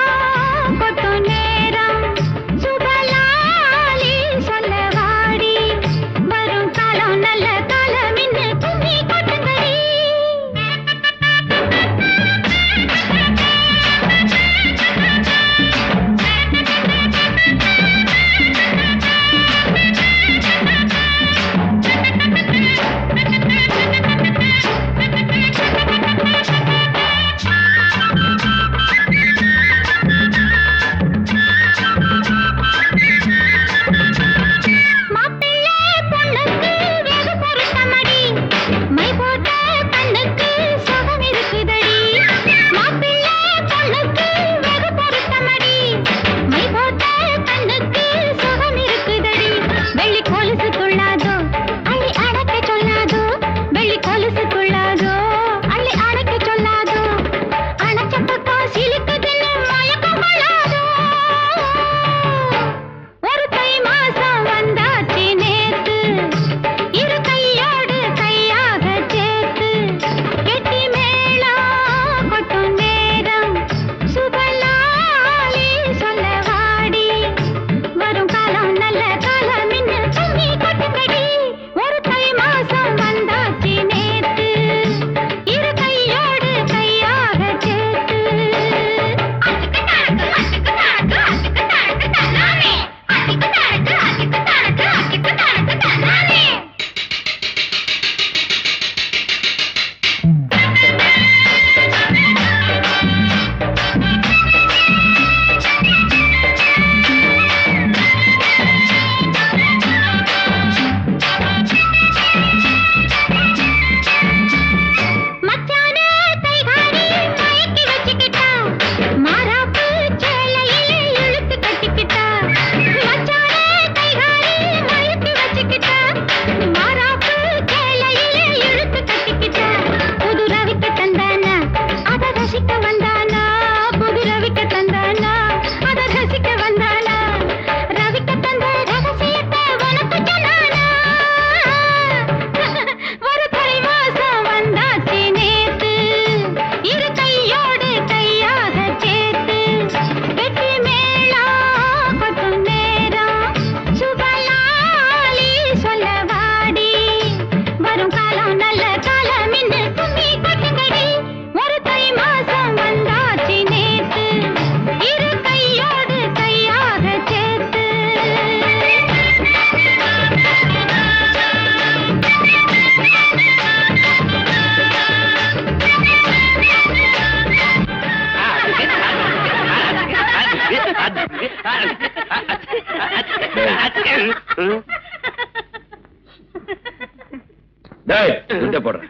போடுறேன்.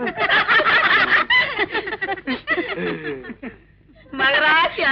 மகராசி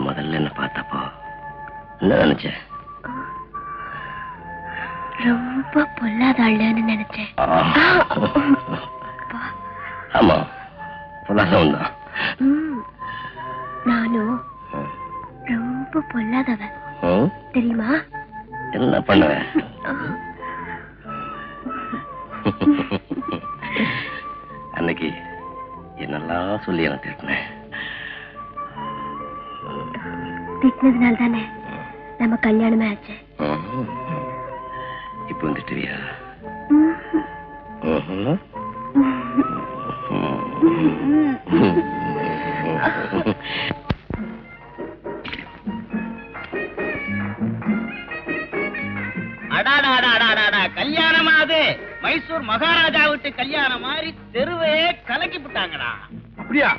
முதல்ல என்ன பார்த்தப்போ என்ன நினைச்சேன்? ரொம்ப பொல்லாத ஆளுன்னு நினைச்சேன். ஆமா, பொல்லாதவன் தான். நானும் ரொம்ப பொல்லாதவன் தெரியுமா? என்ன பண்ணுவேன்? அன்னைக்கு என்னெல்லாம் சொல்லி எனக்கு திட்டினேன். திட்டினதுனால தானே நம்ம கல்யாணமே ஆச்சு. இப்ப வந்துட்டியா? கல்யாணமா? அது மைசூர் மகாராஜா விட்டு கல்யாணம் மாதிரி தெருவே கலக்கி விட்டாங்கடா. அப்படியா?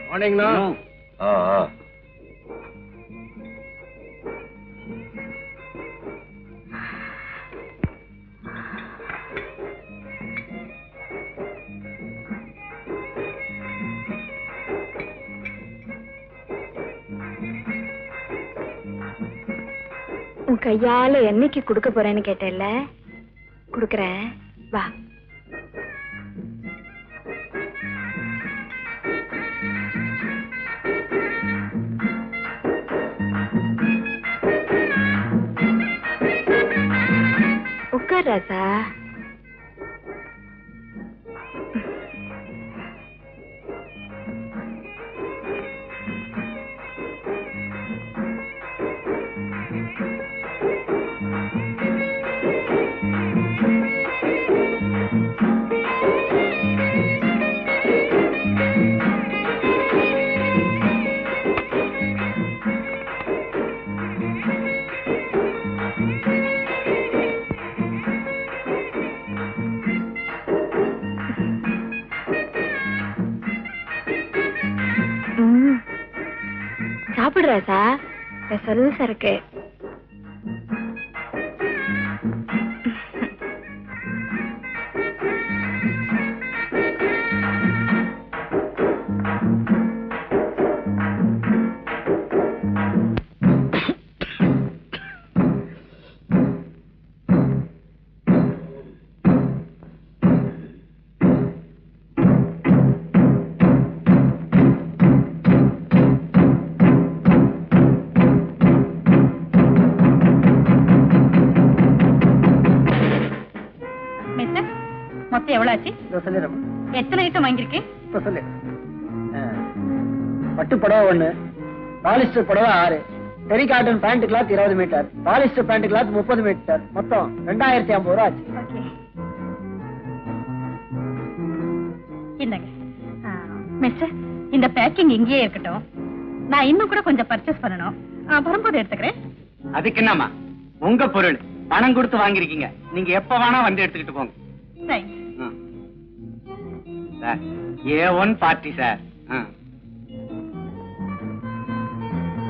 மார்னிங்ண்ணா. உன் கையால என்னைக்கு கொடுக்க போறேன்னு கேட்டேல்ல, கொடுக்கறேன் வா. உட்கார் ராசா. சாப்பிடு ராசா, சர்வீஸா இருக்கு. மொத்தம் எவ்வளவு ஆச்சு? சொல்லிடுறேன். எத்தனை ஐட்டம் வாங்கியிருக்கேன்? இப்ப சொல்லு. பட்டு புடவை 1, பாலிஸ்டர் புடவை 6, terry cotton pant cloth 20 metre, polyester pant cloth 30 metre, மொத்தம் 2050 ரூபா ஆச்சு. ஓகே, இந்தாங்க. மிஸ்டர், இந்த பேக்கிங் இங்கேயே இருக்கட்டும். நான் இன்னும் கூட கொஞ்சம் பர்ச்சேஸ் பண்ணணும். வரும்போது எடுத்துக்கிறேன். அதுக்கு என்னம்மா, உங்க பொருள் பணம் கொடுத்து வாங்கிருக்கீங்க, நீங்க எப்ப வேணா வந்து எடுத்துக்கிட்டு போங்க. Thanks. Sir, A1 party sir.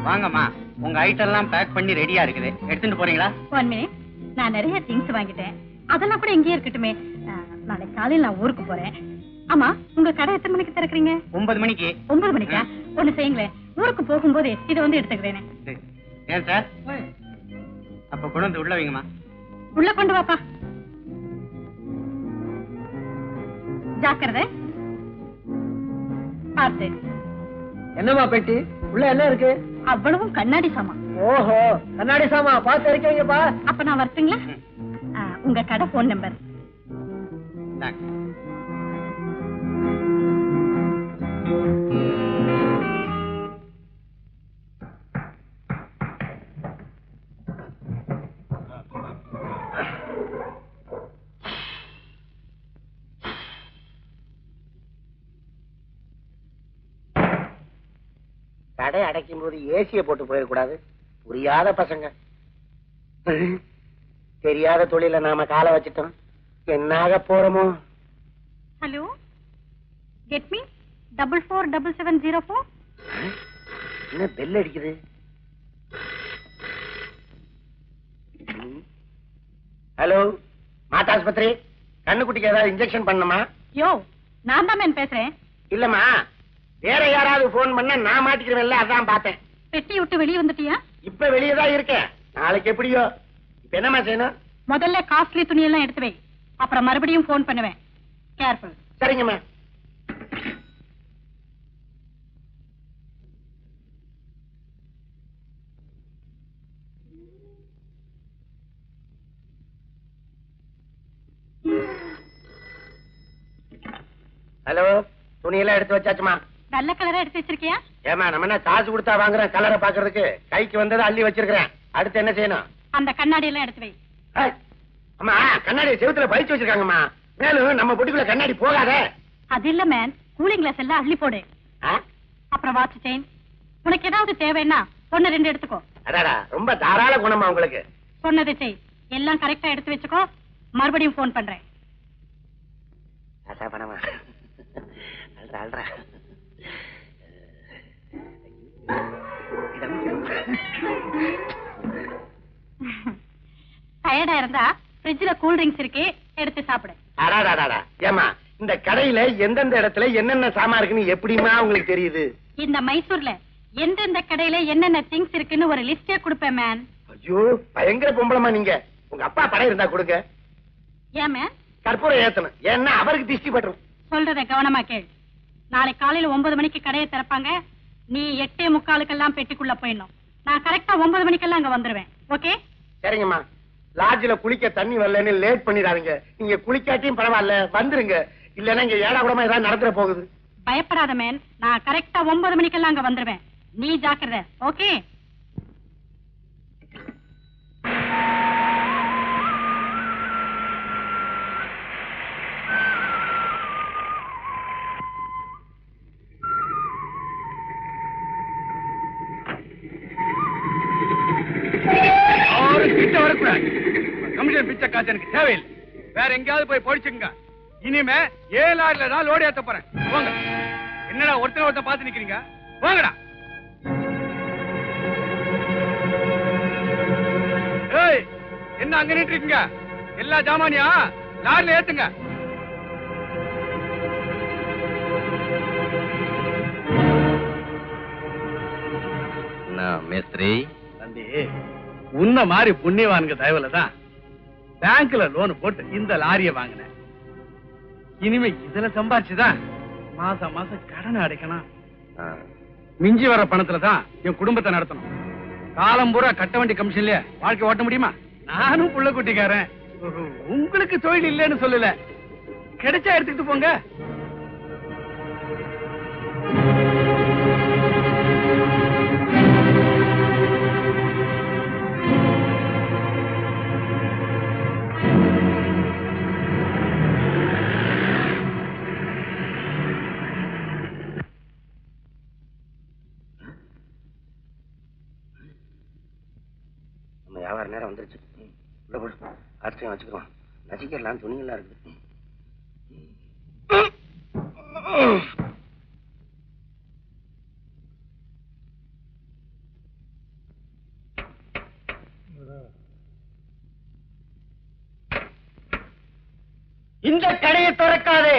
வாங்கம்மா, உங்க ஐட்டம் எல்லாம் பேக் பண்ணி ரெடியா இருக்குது, எடுத்துட்டு போறீங்களா? 1 மினிட். நான் நிறைய திங்ஸ் வாங்கிட்டேன், அதெல்லாம் கூட இங்கேயே இருக்கட்டுமே. நாளைக்கு காலையில் நான் ஊருக்கு போறேன். ஆமா, உங்க கடை எத்தனை மணிக்கு திறக்கிறீங்க? 9 மணிக்கு. 9 மணிக்கா? ஒண்ணு செய்யுங்களேன், ஊருக்கு போகும்போது இதை வந்து எடுத்துக்கிறேன். ஏன் சார்? அப்ப கொண்டு வந்து உள்ள வைங்கம்மா. உள்ள கொண்டு வாப்பா. ஜாக்கிரதை, பார்த்து. என்னம்மா பெட்டி உள்ள என்ன இருக்கு? அவ்வளவும் கண்ணாடி சாமான். ஓஹோ, கண்ணாடி சாமா பார்த்து இருக்கீங்கப்பா. அப்ப நான் வரட்டுங்களா? உங்க கடை போன் நம்பர். கடை அடைக்கும் போது ஏசிய போட்டு போயிடக்கூடாது. புரியாத பசங்க. தெரியாத தொழில நாம காலை வச்சிட்டோம், என்னாக போறோமோ. Hello, get me 447704. என்ன பெல் அடிக்குது? ஹலோ, மாட்டாஸ்பத்திரி. கண்ணுக்குட்டிக்கு ஏதாவது இன்ஜெக்ஷன் பண்ணணுமா? யோ, நான் தான் மேன் பேசுறேன். இல்லம்மா, வேற யாராவது போன் பண்ண நான் மாட்டிக்கிறேன்ல, அதான் பார்த்தேன். பெட்டி விட்டு வெளியே வந்துட்டியா? இப்ப வெளியே தான் இருக்கேன். நாளைக்கு எப்படியோ. இப்ப என்னமா செய்யணும்? முதல்ல காஸ்ட்லி துணி எல்லாம் எடுத்து வை, அப்புறம் மறுபடியும் போன் பண்ணுவேன். கேர்ஃபுல். சரிங்கம்மா. ஹலோ, துணியெல்லாம் எடுத்து வச்சாச்சுமா? நல்ல கலரா எடுத்து வச்சிருக்கியா? ஏமா, நம்ம என்ன காசு கொடுத்தா வாங்குறேன் கலரை பாக்குறதுக்கு? கைக்கு வந்ததை அள்ளி வச்சிருக்கிறேன். அடுத்து என்ன செய்யணும்? அந்த கண்ணாடி எல்லாம் எடுத்து வை. அம்மா, கண்ணாடி செவுத்துல பறிச்சு வச்சிருக்காங்கம்மா. மேலும் நம்ம பொட்டிக்குள்ள கண்ணாடி போகாத. அது இல்ல மேன், கூலிங் கிளாஸ் எல்லாம் அள்ளி போடு. அப்புறம் வாட்ச் செயின். உனக்கு ஏதாவது தேவைன்னா 1-2 எடுத்துக்கோ. அடாடா, ரொம்ப தாராள குணமா உங்களுக்கு. சொன்னதை செய். எல்லாம் கரெக்டா எடுத்து வச்சுக்கோ. மறுபடியும் போன் பண்றேன். அசா பணமா அல்றா அல்றா. டயர்டா இருந்தா ஃப்ரிட்ஜ்ல கூல் ட்ரிங்க்ஸ் இருக்கு, எடுத்து சாப்பிடு. அடாடாடா, ஏமா இந்த கடையில எந்தெந்த இடத்துல என்னென்ன சாமான் இருக்குன்னு எப்படிமா உங்களுக்கு தெரியுது? இந்த மைசூர்ல எந்தெந்த கடையில என்னென்ன திங்ஸ் இருக்குன்னு ஒரு லிஸ்டே கொடுப்பேன் மேன். ஐயோ, பயங்கர பொம்பளமா நீங்க. உங்க அப்பா படம் இருந்தா கொடுங்க. ஏன் மேன்? கற்பூரம் ஏத்தணும், ஏன்னா அவருக்கு திஷ்டி பட்டுரும். சொல்றத கவனமா கேள். நாளைக்கு காலையில 9 மணிக்கு கடையை திறப்பாங்க. நீ 8:45 பெட்டிக்குள்ள போயிடணும். நான் கரெக்டா 9 மணிக்கெல்லாம் அங்க வந்துருவேன். ஓகே? சரிங்கம்மா. லாட்ஜ்ல குளிக்க தண்ணி வரலன்னு லேட் பண்ணிடாதீங்க. நீங்க குளிக்காட்டியும் பரவாயில்ல, வந்துருங்க. இல்லன்னா இங்க ஏடா கூடமா ஏதாவது நடந்துற போகுது. பயப்படாத மேன், நான் கரெக்டா 9 மணிக்கெல்லாம் அங்க வந்துருவேன். நீ ஜாக்கிரதை. ஓகே? கிட்ட வரக்கூடாது. கமிஷன் பிச்சை காசு எனக்கு தேவையில்லை. வேற எங்கேயாவது போய் பொழிச்சுங்க. இனிமே 7 லாரில தான் லோடு ஏத்த போறேன். போங்க. என்னடா ஒருத்தர் பார்த்து நிக்கிறீங்க? போங்கடா. ஏய், என்ன அங்க நின்று இருக்கீங்க? எல்லா ஜாமானியா லாரில ஏத்துங்க. மேஸ்திரி தம்பி, உன்ன மாதிரி புண்ணியவான்க தயவுல தான் பேங்க்ல லோன் போட்டு இந்த லாரிய வாங்கினேன். இனிமே இதுல சம்பாதிச்சுதான் மாசம் மாசம் கடன் அடைக்கணும். மிஞ்சி வர பணத்துல தான் என் குடும்பத்தை நடத்தணும். காலம் பூரா கட்ட வண்டி கமிஷன்ல வாழ்க்கை ஓட்ட முடியுமா? நானும் புள்ள குட்டிக்காரன். உங்களுக்கு தொழில் இல்லைன்னு சொல்லல, கிடைச்சா எடுத்துக்கிட்டு போங்க. வியாபார நேரம் வந்துருச்சு. ஆச்சரியம் வச்சுக்கலாம். நசிக்கலாம் துணியெல்லாம் இருக்கு. இந்த கடையை திறக்காதே.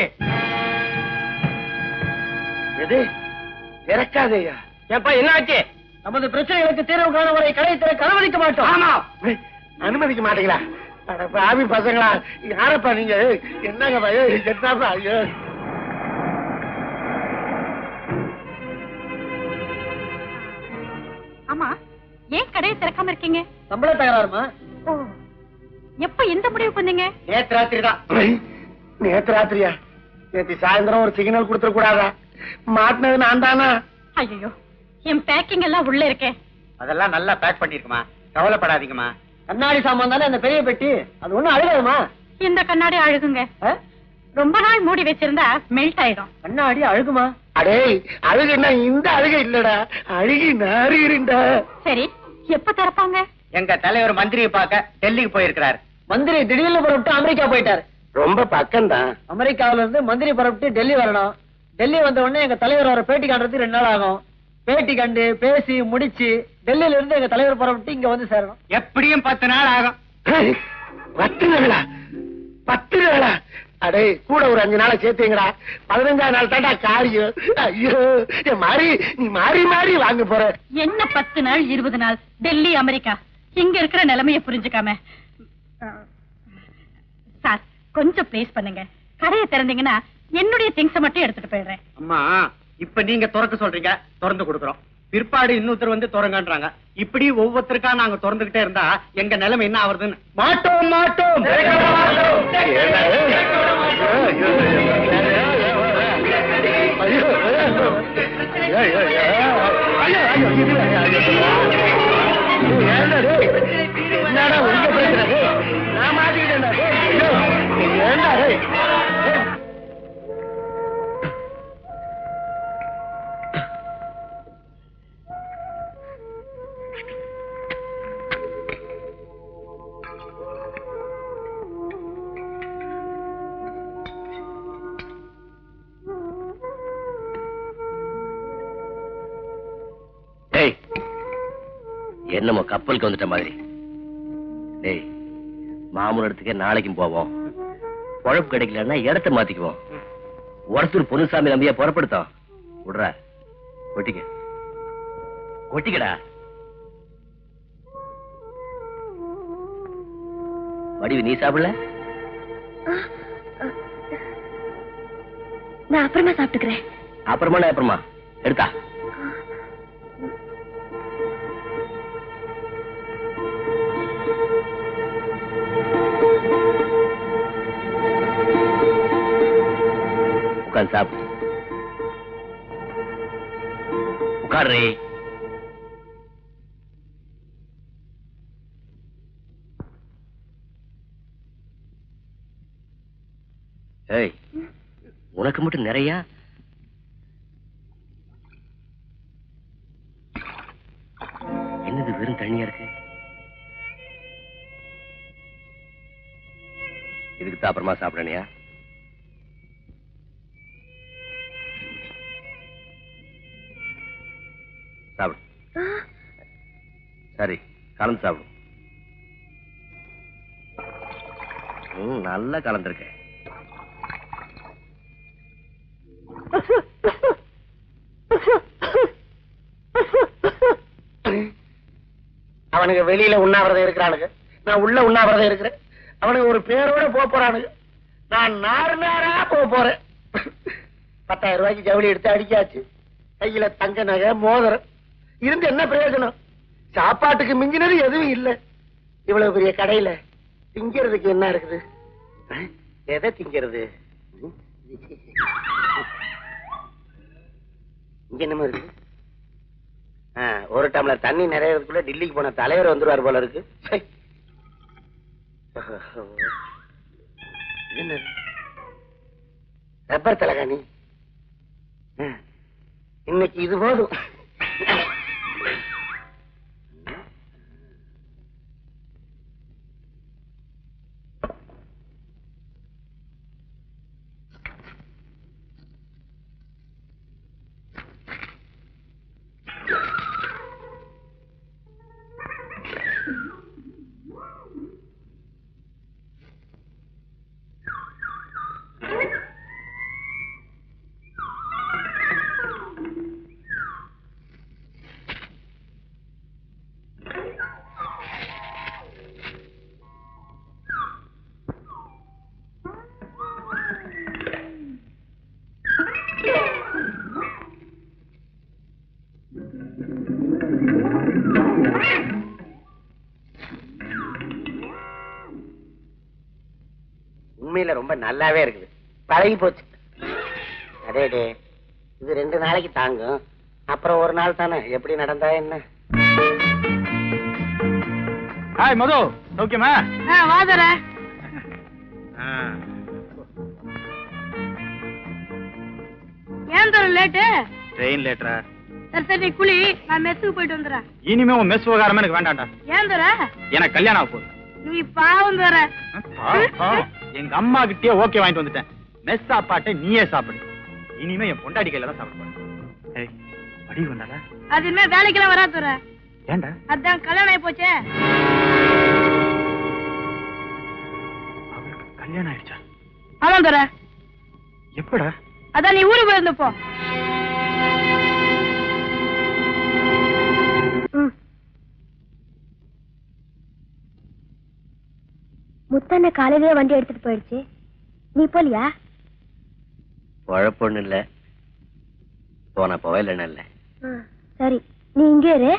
எது திறக்காதேயா? ஏப்பா என்னாச்சு? நமது பிரச்சனைகளுக்கு தீர்வு காண வரை கடையை திறக்க அனுமதிக்க மாட்டோம். ஆமா, அனுமதிக்க மாட்டீங்களா? ஆவி பசங்களா, யாரப்பா நீங்க? என்னங்க பையன் என்னப்பா? ஐயோ, ஆமா, ஏன் கடையை திறக்காம இருக்கீங்க? சம்பள தகராறுமா? ஓ, எப்ப எந்த முடிவு பண்ணீங்க? நேத்து ராத்திரி தான். நேத்து ராத்திரியா? நேற்று சாயந்தரம் ஒரு சிக்னல் கொடுத்துட கூடாதா? மாட்டினது நான் தானா? ஐயோ, என் பேக்கிங் எல்லாம் உள்ள இருக்கேன். அதெல்லாம் நல்லா பேக் பண்ணிருக்குமா, கவலைப்படாதீங்கம்மா. கண்ணாடி சாமான் தானே அந்த பெரிய பெட்டி, அது ஒண்ணும் அழுகாதுமா. இந்த கண்ணாடி அழுகுங்க. ரொம்ப நாள் மூடி வச்சிருந்தா மெல்ட் ஆயிடும். கண்ணாடி அழுகுமா? அடே, அழுகுன்னா இந்த அழுகை இல்லடா, அழுகி நாறுகிறா. சரி, எப்ப திறப்பாங்க? எங்க தலைவர் மந்திரியை பார்க்க டெல்லிக்கு போயிருக்கிறார். மந்திரி திடீர்னு புறப்பட்டு அமெரிக்கா போயிட்டாரு. ரொம்ப பக்கம்தான். அமெரிக்காவில இருந்து மந்திரி புறப்பட்டு டெல்லி வரணும். டெல்லி வந்த உடனே எங்க தலைவர் வர பேட்டி காண்றதுக்கு 2 நாள் ஆகும். பேட்டி கண்டு பேசி முடிச்சு டெல்லியில இருந்து எங்க தலைவர் புறப்பட்டு இங்க வந்து சேரணும். எப்படியும் 10 நாள் ஆகும். 10 நாளா? 10 நாளா? அடே, கூட ஒரு 5 நாளை சேர்த்துங்கடா. 15ஆம் நாள் தாண்டா காரியம். ஐயோ, மாறி நீ மாறி மாறி வாங்க போற. என்ன 10 நாள் 20 நாள்? டெல்லி அமெரிக்கா, இங்க இருக்கிற நிலைமைய புரிஞ்சுக்காம. சார், கொஞ்சம் ப்ளீஸ் பண்ணுங்க. கடையை திறந்தீங்கன்னா என்னுடைய திங்ஸ் மட்டும் எடுத்துட்டு போயிடுறேன். அம்மா, இப்ப நீங்க திறக்க சொல்றீங்க, திறந்து கொடுக்கறோம். பிற்பாடு இன்னொருத்தர் வந்து திறங்கன்றாங்க. இப்படி ஒவ்வொருத்தருக்கா நாங்க திறந்துகிட்டே இருந்தா எங்க நிலைமை என்ன ஆவறதுன்னு. மாட்டோம் மாட்டோம். என்னடா உங்க பிரச்சனை? நான் மாட்டிக்கிட்டேன்டா. ஏண்டா? என்னமோ கப்பலுக்கு வந்துட்ட மாதிரி. டேய், மாமூல் இடத்துக்கே நாளைக்கும் போவோம். பொழப்பு கிடைக்கலன்னா இடத்த மாத்திக்குவோம். ஒருத்தர் பொன்னுசாமி நம்பியா புறப்படுத்தோம். விடுற, ஒட்டிக்க ஒட்டிக்கடா. வடிவு நீ சாப்பிடல? நான் அப்புறமா சாப்பிட்டுக்கிறேன். அப்புறமா எடுத்தா. உட்காந்து சாப்பிடு. உட்காரு. ஏய், உனக்கு மட்டும் நிறைய. என்னது வெறும் தண்ணியா இருக்கு? இதுக்கு தான் அப்புறமா சாப்பிடணியா? சாப்பிடு. சரி, கலந்து சாப்பிடு. நல்லா கலந்துருக்க. அவனுக்கு வெளியில உண்ணாவிரதம் இருக்கிறானுங்க, நான் உள்ள உண்ணாவிரதம் இருக்கிறேன். அவனுக்கு ஒரு பேரோட போறானுங்க, நான் நாறு நாரா போறேன். 10,000 ரூபாய்க்கு ஜவுளி எடுத்து அடிக்காச்சு. கையில தங்க நகை மோதிரம் இருந்து என்ன பிரயோஜனம்? சாப்பாட்டுக்கு மிஞ்சினது எதுவும் இல்ல. இவ்வளவு பெரிய கடையில திங்கிறதுக்கு என்ன இருக்குது? எதை திங்கிறது? இங்க என்னமா இருக்கு? ஒரு டம்ளர் தண்ணி நிறையறதுக்குள்ள டில்லிக்கு போன தலைவர் வந்துருவார் போல இருக்கு. என்ன ரப்பர் தலகாணி? இன்னைக்கு இது போதும். உண்மையில ரொம்ப நல்லாவே இருக்குது. பழகி போச்சு. அடே இது 2 நாளைக்கு தாங்கும். அப்புறம் ஒரு நாள் தானே, எப்படி நடந்தா என்ன? ஹாய் மது, சௌக்கியமா? வாதர ஏன் தர லேட்டு? ட்ரெயின் லேட்டரா? சரி சரி, நீ குளி, நான் மெஸ்ஸுக்கு போயிட்டு வந்துடுறேன். இனிமே உன் மெஸ் விவகாரமே எனக்கு வேண்டாம்டா. ஏன் தர? எனக்கு கல்யாணம் ஆக போகுது. நீ பாவம் தர. எங்க அம்மா கிட்டே ஓகே வாங்கிட்டு வந்துட்டேன். மெஸ் சாப்பாட்டை நீயே சாப்பிடு. இனிமே என் பொண்டாடி கையில தான் சாப்பிட போறேன். வடி வந்தால அது இனிமே வேலைக்கெல்லாம் வரா தர. ஏண்டா? அதான் கல்யாணம் ஆகி போச்சே. அவளுக்கு கல்யாணம் ஆயிடுச்சா? ஆமா தர. எப்படா? அதான் நீ ஊருக்கு போயிருந்தப்போ. முத்தண்ண காலையிலேயே வண்டி எடுத்துட்டு போயிடுச்சு. நீ போலியா? உழப்பொண்ணு இல்ல, போன போவே இல்லைன்னு இல்ல. சரி, நீ இங்கே இரு.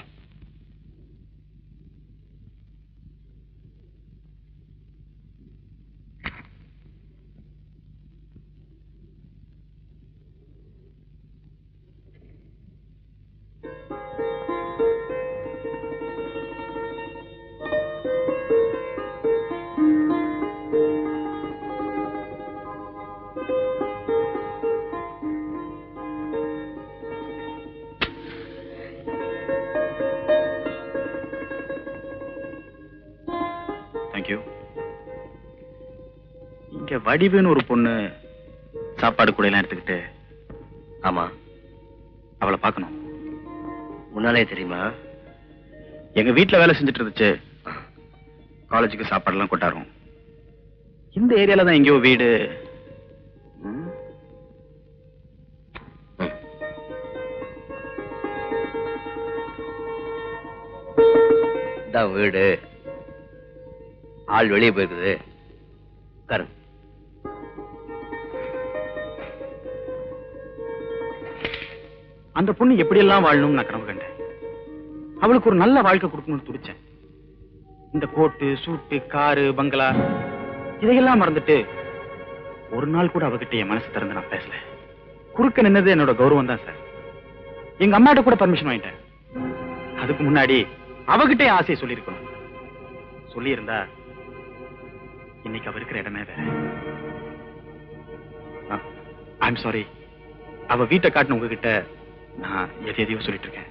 இங்க வடிவுன்னு ஒரு பொண்ணு சாப்பாடு கூட எல்லாம் எடுத்துக்கிட்டு. ஆமா, அவளை பார்க்கணும். முன்னாலே தெரியுமா? எங்க வீட்டுல வேலை செஞ்சுட்டு இருந்துச்சு. காலேஜுக்கு சாப்பாடு எல்லாம் கொட்டாரும். இந்த ஏரியால தான் எங்கேயோ வீடு. தான் வீடு. ஆள் வெளியே போயிருக்குது. கரண், அந்த பொண்ணு எப்படியெல்லாம் வாழணும்னு நான் கனவு கண்டேன். அவளுக்கு ஒரு நல்ல வாழ்க்கை கொடுக்கணும்னு துடிச்சேன். இந்த கோட்டு, சூட்டு, காரு, பங்களா இதையெல்லாம் மறந்துட்டு ஒரு நாள் கூட அவகிட்ட என் மனசு திறந்து நான் பேசல. குறுக்க நின்னது என்னோட கௌரவம் தான் சார். எங்க அம்மாட்ட கூட பர்மிஷன் வாங்கிட்டேன். அதுக்கு முன்னாடி அவகிட்ட என் ஆசையை சொல்லியிருக்கணும். சொல்லியிருந்தா இன்னைக்கு அவ இருக்கிற இடமே வேற. I'm sorry. அவ வீட்டை காட்டின உங்ககிட்ட நான் எதையோ சொல்லிட்டு இருக்கேன்.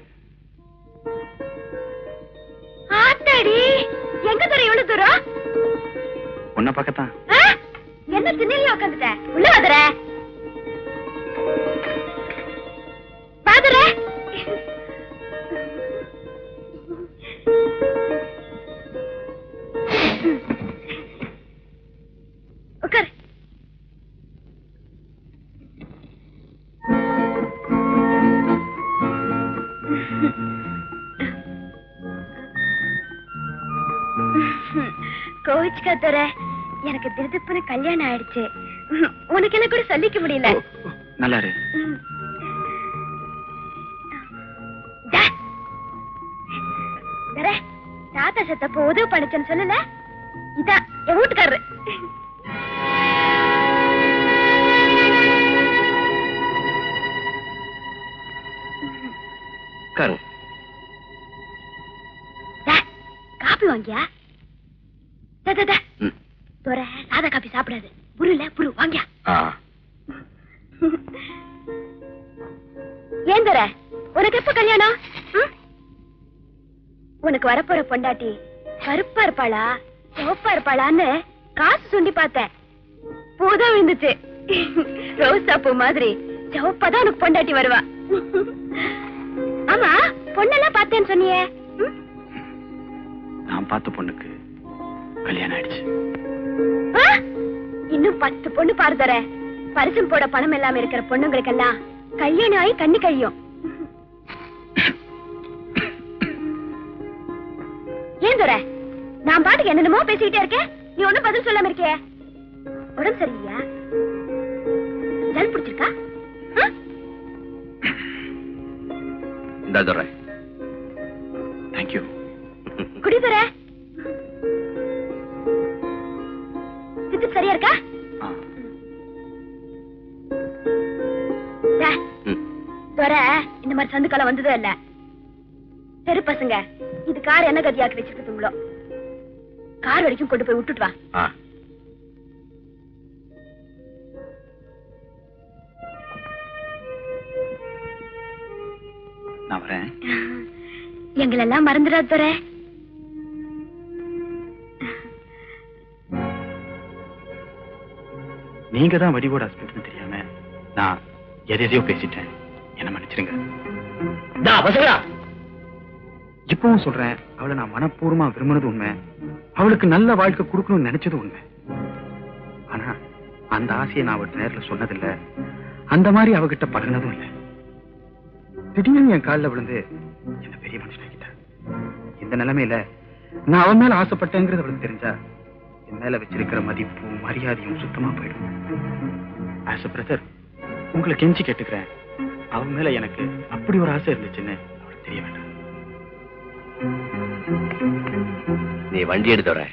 எங்க தூரம்? எவ்வளவு தூரம்? உன்னை பக்கத்தான். என்ன திண்ணையில உட்காந்துட்ட? உள்ள வாதுற வாதுற. உட்கார். கோவிச்சுக்கா தர. எனக்கு திருதுப்புன்னு கல்யாணம் ஆயிடுச்சு. உனக்கு என்ன கூட சொல்லிக்க முடியல. நல்லா இரு. தாத்தா செத்தப்போ உதவு பண்ணிச்சேன்னு சொல்லல. இதான் என் வீட்டுக்காரரு. உட்காருங்க. காப்பி வாங்கியா? தோற சாதா காப்பி சாப்பிடாது. புரியல புரு வாங்கியா? ஏன் தோற உனக்கு எப்ப கல்யாணம்? உனக்கு வரப்போற பொண்டாட்டி கருப்பா இருப்பாளா சிவப்பா இருப்பாளான்னு காசு சுண்டி பார்த்தேன். பூதான் விழுந்துச்சு. ரோசா பூ மாதிரி சிவப்பாதான் உனக்கு பொண்டாட்டி வருவா. ஆமா பொண்ணெல்லாம் பார்த்தேன்னு சொன்னியே. நான் பார்த்த பொண்ணுக்கு கல்யாணம் ஆயிடுச்சு. இன்னும் 10 பொண்ணு பாருதற. பரிசம் போட பணம் எல்லாம் இருக்கிற பொண்ணுங்களுக்கெல்லாம் கல்யாணம் ஆகி கண்ணு கையும். ஏன் தோற நான் பாட்டுக்கு என்னென்னமோ பேசிக்கிட்டே இருக்கேன், நீ ஒண்ணும் பதில் சொல்லாம இருக்கிய. உடம்பு சரியில்லையா? ஜல் பிடிச்சிருக்கா? இந்த தோற தேங்க்யூ. குடி தோற. சித்து சரியா இருக்கா? தோற இந்த மாதிரி சந்துக்காலம் வந்ததே இல்ல. தெரு பசங்க இது கார் என்ன கதியாக்கி வச்சிருக்குதுங்களோ. கார் வரைக்கும் கொண்டு போய் விட்டுட்டு வா. நான் வரேன். எங்களெல்லாம் மறந்துடாத தோற. நீங்க தான் வடிவோட ஹஸ்பண்ட் தெரியாம நான் எதையோ பேசிட்டேன், என்ன மன்னிச்சிருங்க. இப்பவும் சொல்றேன், அவளை நான் மனப்பூர்வமா விரும்பினது உண்மை, அவளுக்கு நல்ல வாழ்க்கை கொடுக்கணும்னு நினைச்சது உண்மை. ஆனா அந்த ஆசையை நான் அவட்ட நேர்ல சொன்னதில்லை, அந்த மாதிரி அவகிட்ட பழகினதும் இல்லை. திடீர்னு என் காலில் விழுந்து என்ன பெரிய மனுஷனாகிட்டேன். இந்த நிலைமையில நான் அவன் மேல ஆசைப்பட்டேங்கிறது அவளுக்கு தெரிஞ்சா என் மேல வச்சிருக்கிற மதிப்பும் மரியாதையும் சுத்தமா போயிடும். ஆஸ் அ பிரதர் உங்களை கெஞ்சி கேட்டுக்கிறேன், அவன் மேல எனக்கு அப்படி ஒரு ஆசை இருந்துச்சுன்னு அவளுக்கு தெரிய வேண்டாம். நீ வண்டி எடுத்து வர.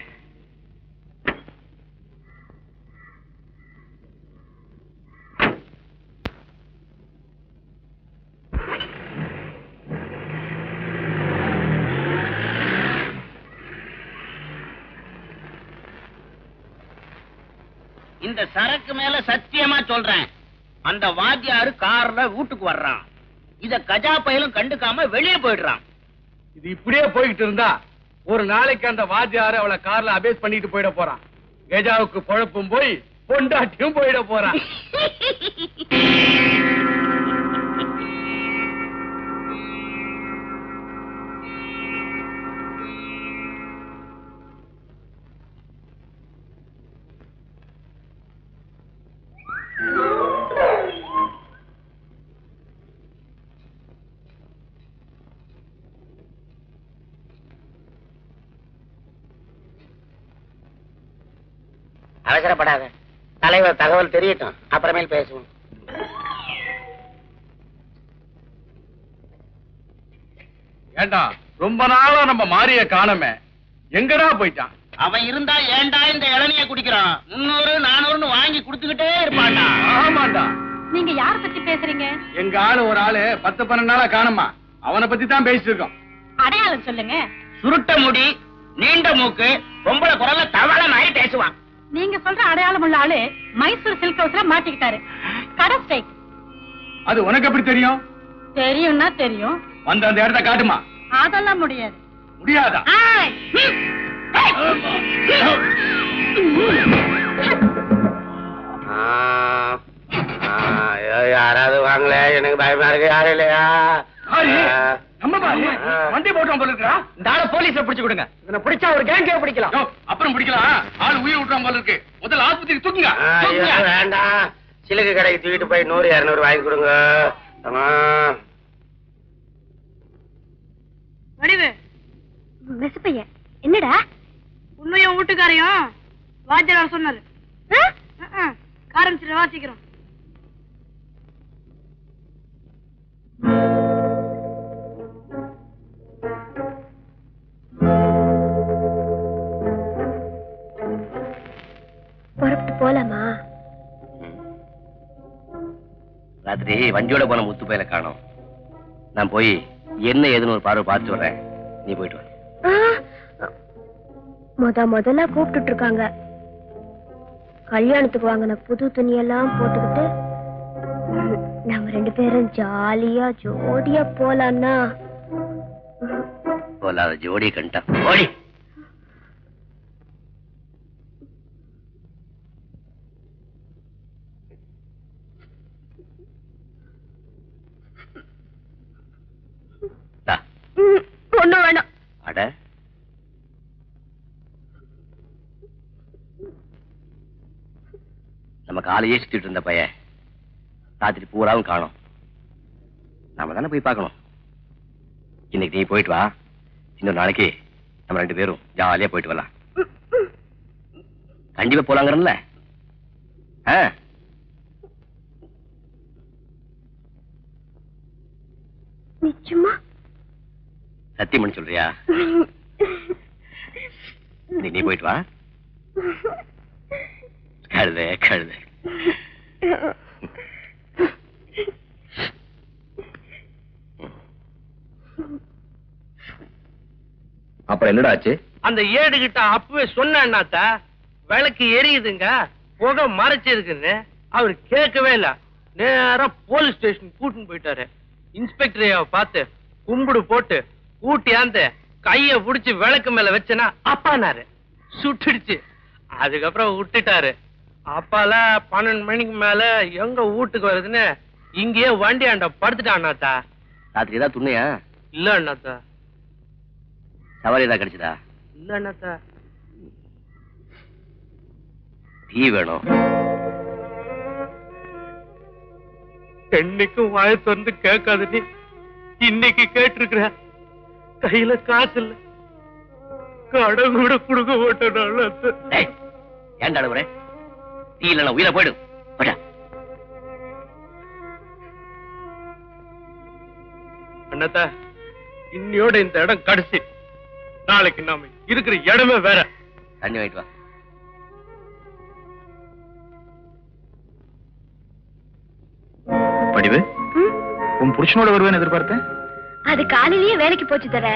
இந்த சரக்கு மேல சத்தியமா சொல்றேன், அந்த வாத்தியாரு கார்ல வீட்டுக்கு வர்றான். இத கஜா பயலும் கண்டுக்காம வெளியே போயிடுறான். இது இப்படியே போய்கிட்டு இருந்தா ஒரு நாளைக்கு அந்த வாத்தியாரு அவளை கார்ல அபேஸ் பண்ணிட்டு போயிட போறான். கஜாவுக்கு பொழப்பும் போய் பொண்டாட்டியும் போயிட போறான். அவசரப்படாத, தலைவர் தகவல் தெரியட்டும், அப்புறமேல் பேசுவோம். ஏண்டா ரொம்ப நாளா நம்ம மாரிய காணமே, எங்கடா போயிட்டான்? அவன் இருந்தா ஏண்டா இந்த இளநிய குடிக்கிறான்? 300 400 வாங்கி குடுத்துக்கிட்டே இருப்பான்டா. ஆமாண்டா. நீங்க யார பத்தி பேசுறீங்க? எங்க ஆளு ஒரு ஆளு 10-12 நாளா காணுமா, அவனை பத்தி தான் பேசிட்டு இருக்கோம். அடையாளம் சொல்லுங்க. சுருட்ட முடி, நீண்ட மூக்கு, பொம்பளை குரல்ல தவளை நாய் பேசுவான். நீங்க சொல்ற அடையாளம் உள்ள ஆளு மைசூர் சில்க் ஹவுஸ்ல மாட்டிக்கிட்டாரு. கடை ஸ்ட்ரைக். அது உனக்கு எப்படி தெரியும்? தெரியும்னா தெரியும். வந்து அந்த இடத்த காட்டுமா. அதெல்லாம் முடியாது. முடியாதா? யாராவது வாங்கல, எனக்கு பயமா இருக்கு. யாரும் இல்லையா? வண்டி போட்டோம் போல இருக்கா? இந்த ஆளை போலீஸ்ல பிடிச்சு கொடுங்க. இவனை பிடிச்சா ஒரு கேங்கே பிடிக்கலாம். அப்புறம் பிடிக்கலாம். ஆள் உயிர் விட்டுறான் போல இருக்கு. முதல்ல ஆஸ்பத்திரி தூக்குங்க. வேண்டாம், சிலுக்கு கடைக்கு தூக்கிட்டு போய் 100-200 வாங்கி கொடுங்க. வடிவு மெஸ் பையன் என்னடா? உண்மையும் வீட்டுக்காரையும் வாத்தியார் சொன்னாரு. காரன் வாசிக்கிறோம். புறப்பட்டு போலாமா? ராத்திரி வண்டியோட போன முத்து பையில காணோம். நான் போய் என்ன ஏதுன்னு ஒரு பார்வை பார்த்துட்டு வர்றேன், நீ போயிட்டு வா. முதல்ல கூப்பிட்டு இருக்காங்க. கல்யாணத்துக்கு வாங்கின புது துணியெல்லாம் போட்டுக்கிட்டு நாம 2 பேரும் ஜாலியா ஜோடியா போலான்னா போலாத ஜோடி கண்டா ஓடி. ஒண்ணு வேணாம். அட நம்ம காலையே சுத்திட்டு இருந்த பையன் ராத்திரி பூராவும் காணும். நாம தானே போய் பார்க்கணும். இன்னைக்கு நீ போயிட்டு வா, இன்னொரு நாளைக்கு நம்ம 2 பேரும் ஜாலியா போயிட்டு வரலாம். கண்டிப்பா போலாங்கறல்ல? நிச்சயமா சத்தியம் பண்ணி சொல்றியா? நீ போயிட்டு வா. கழுத கழுத. அப்புறம் என்னடா ஆச்சு? அந்த ஏடு கிட்ட அப்பவே சொன்னாத்த விளக்கு எரியுதுங்க, புகை மறைச்சிருக்குன்னு. அவர் கேட்கவே இல்ல. நேரா போலீஸ் ஸ்டேஷன் கூட்டின்னு போயிட்டாரு. இன்ஸ்பெக்டரைய பார்த்து கும்பிடு போட்டு ஊட்டியாந்து கைய புடிச்சு விளக்கு மேல வச்சனா அப்பானாரு. சுட்டுடுச்சு. அதுக்கப்புறம் விட்டுட்டாரு. அப்பால 12 மணிக்கு மேல எங்க வீட்டுக்கு வருதுன்னு இங்கேயே வண்டி ஆண்ட படுத்துட்டான் அண்ணாத்தா. ராத்திரி ஏதாவது துண்ணையா? இல்ல அண்ணாத்தா. சவாரி ஏதாவது கிடைச்சதா? இல்ல அண்ணாத்தா. டீ வேணும். என்னைக்கும் வாய திறந்து கேட்காத நீ இன்னைக்கு கேட்டிருக்கிற. கையில காசு இல்ல, கடன் கூட கொடுக்க மாட்டேன். ஏன்டா அழுகுற? டீ இல்ல உயிரை போயிடும். அண்ணாத்தா, இன்னையோட இந்த இடம் கடைசி. நாளைக்கு நாம இருக்கிற இடமே வேற. தண்ணி வாங்கிட்டு வா. படிவு, உன் புருஷனோட வருவேன்னு எதிர்பார்த்தேன். அது காலையிலேயே வேலைக்கு போச்சு தர.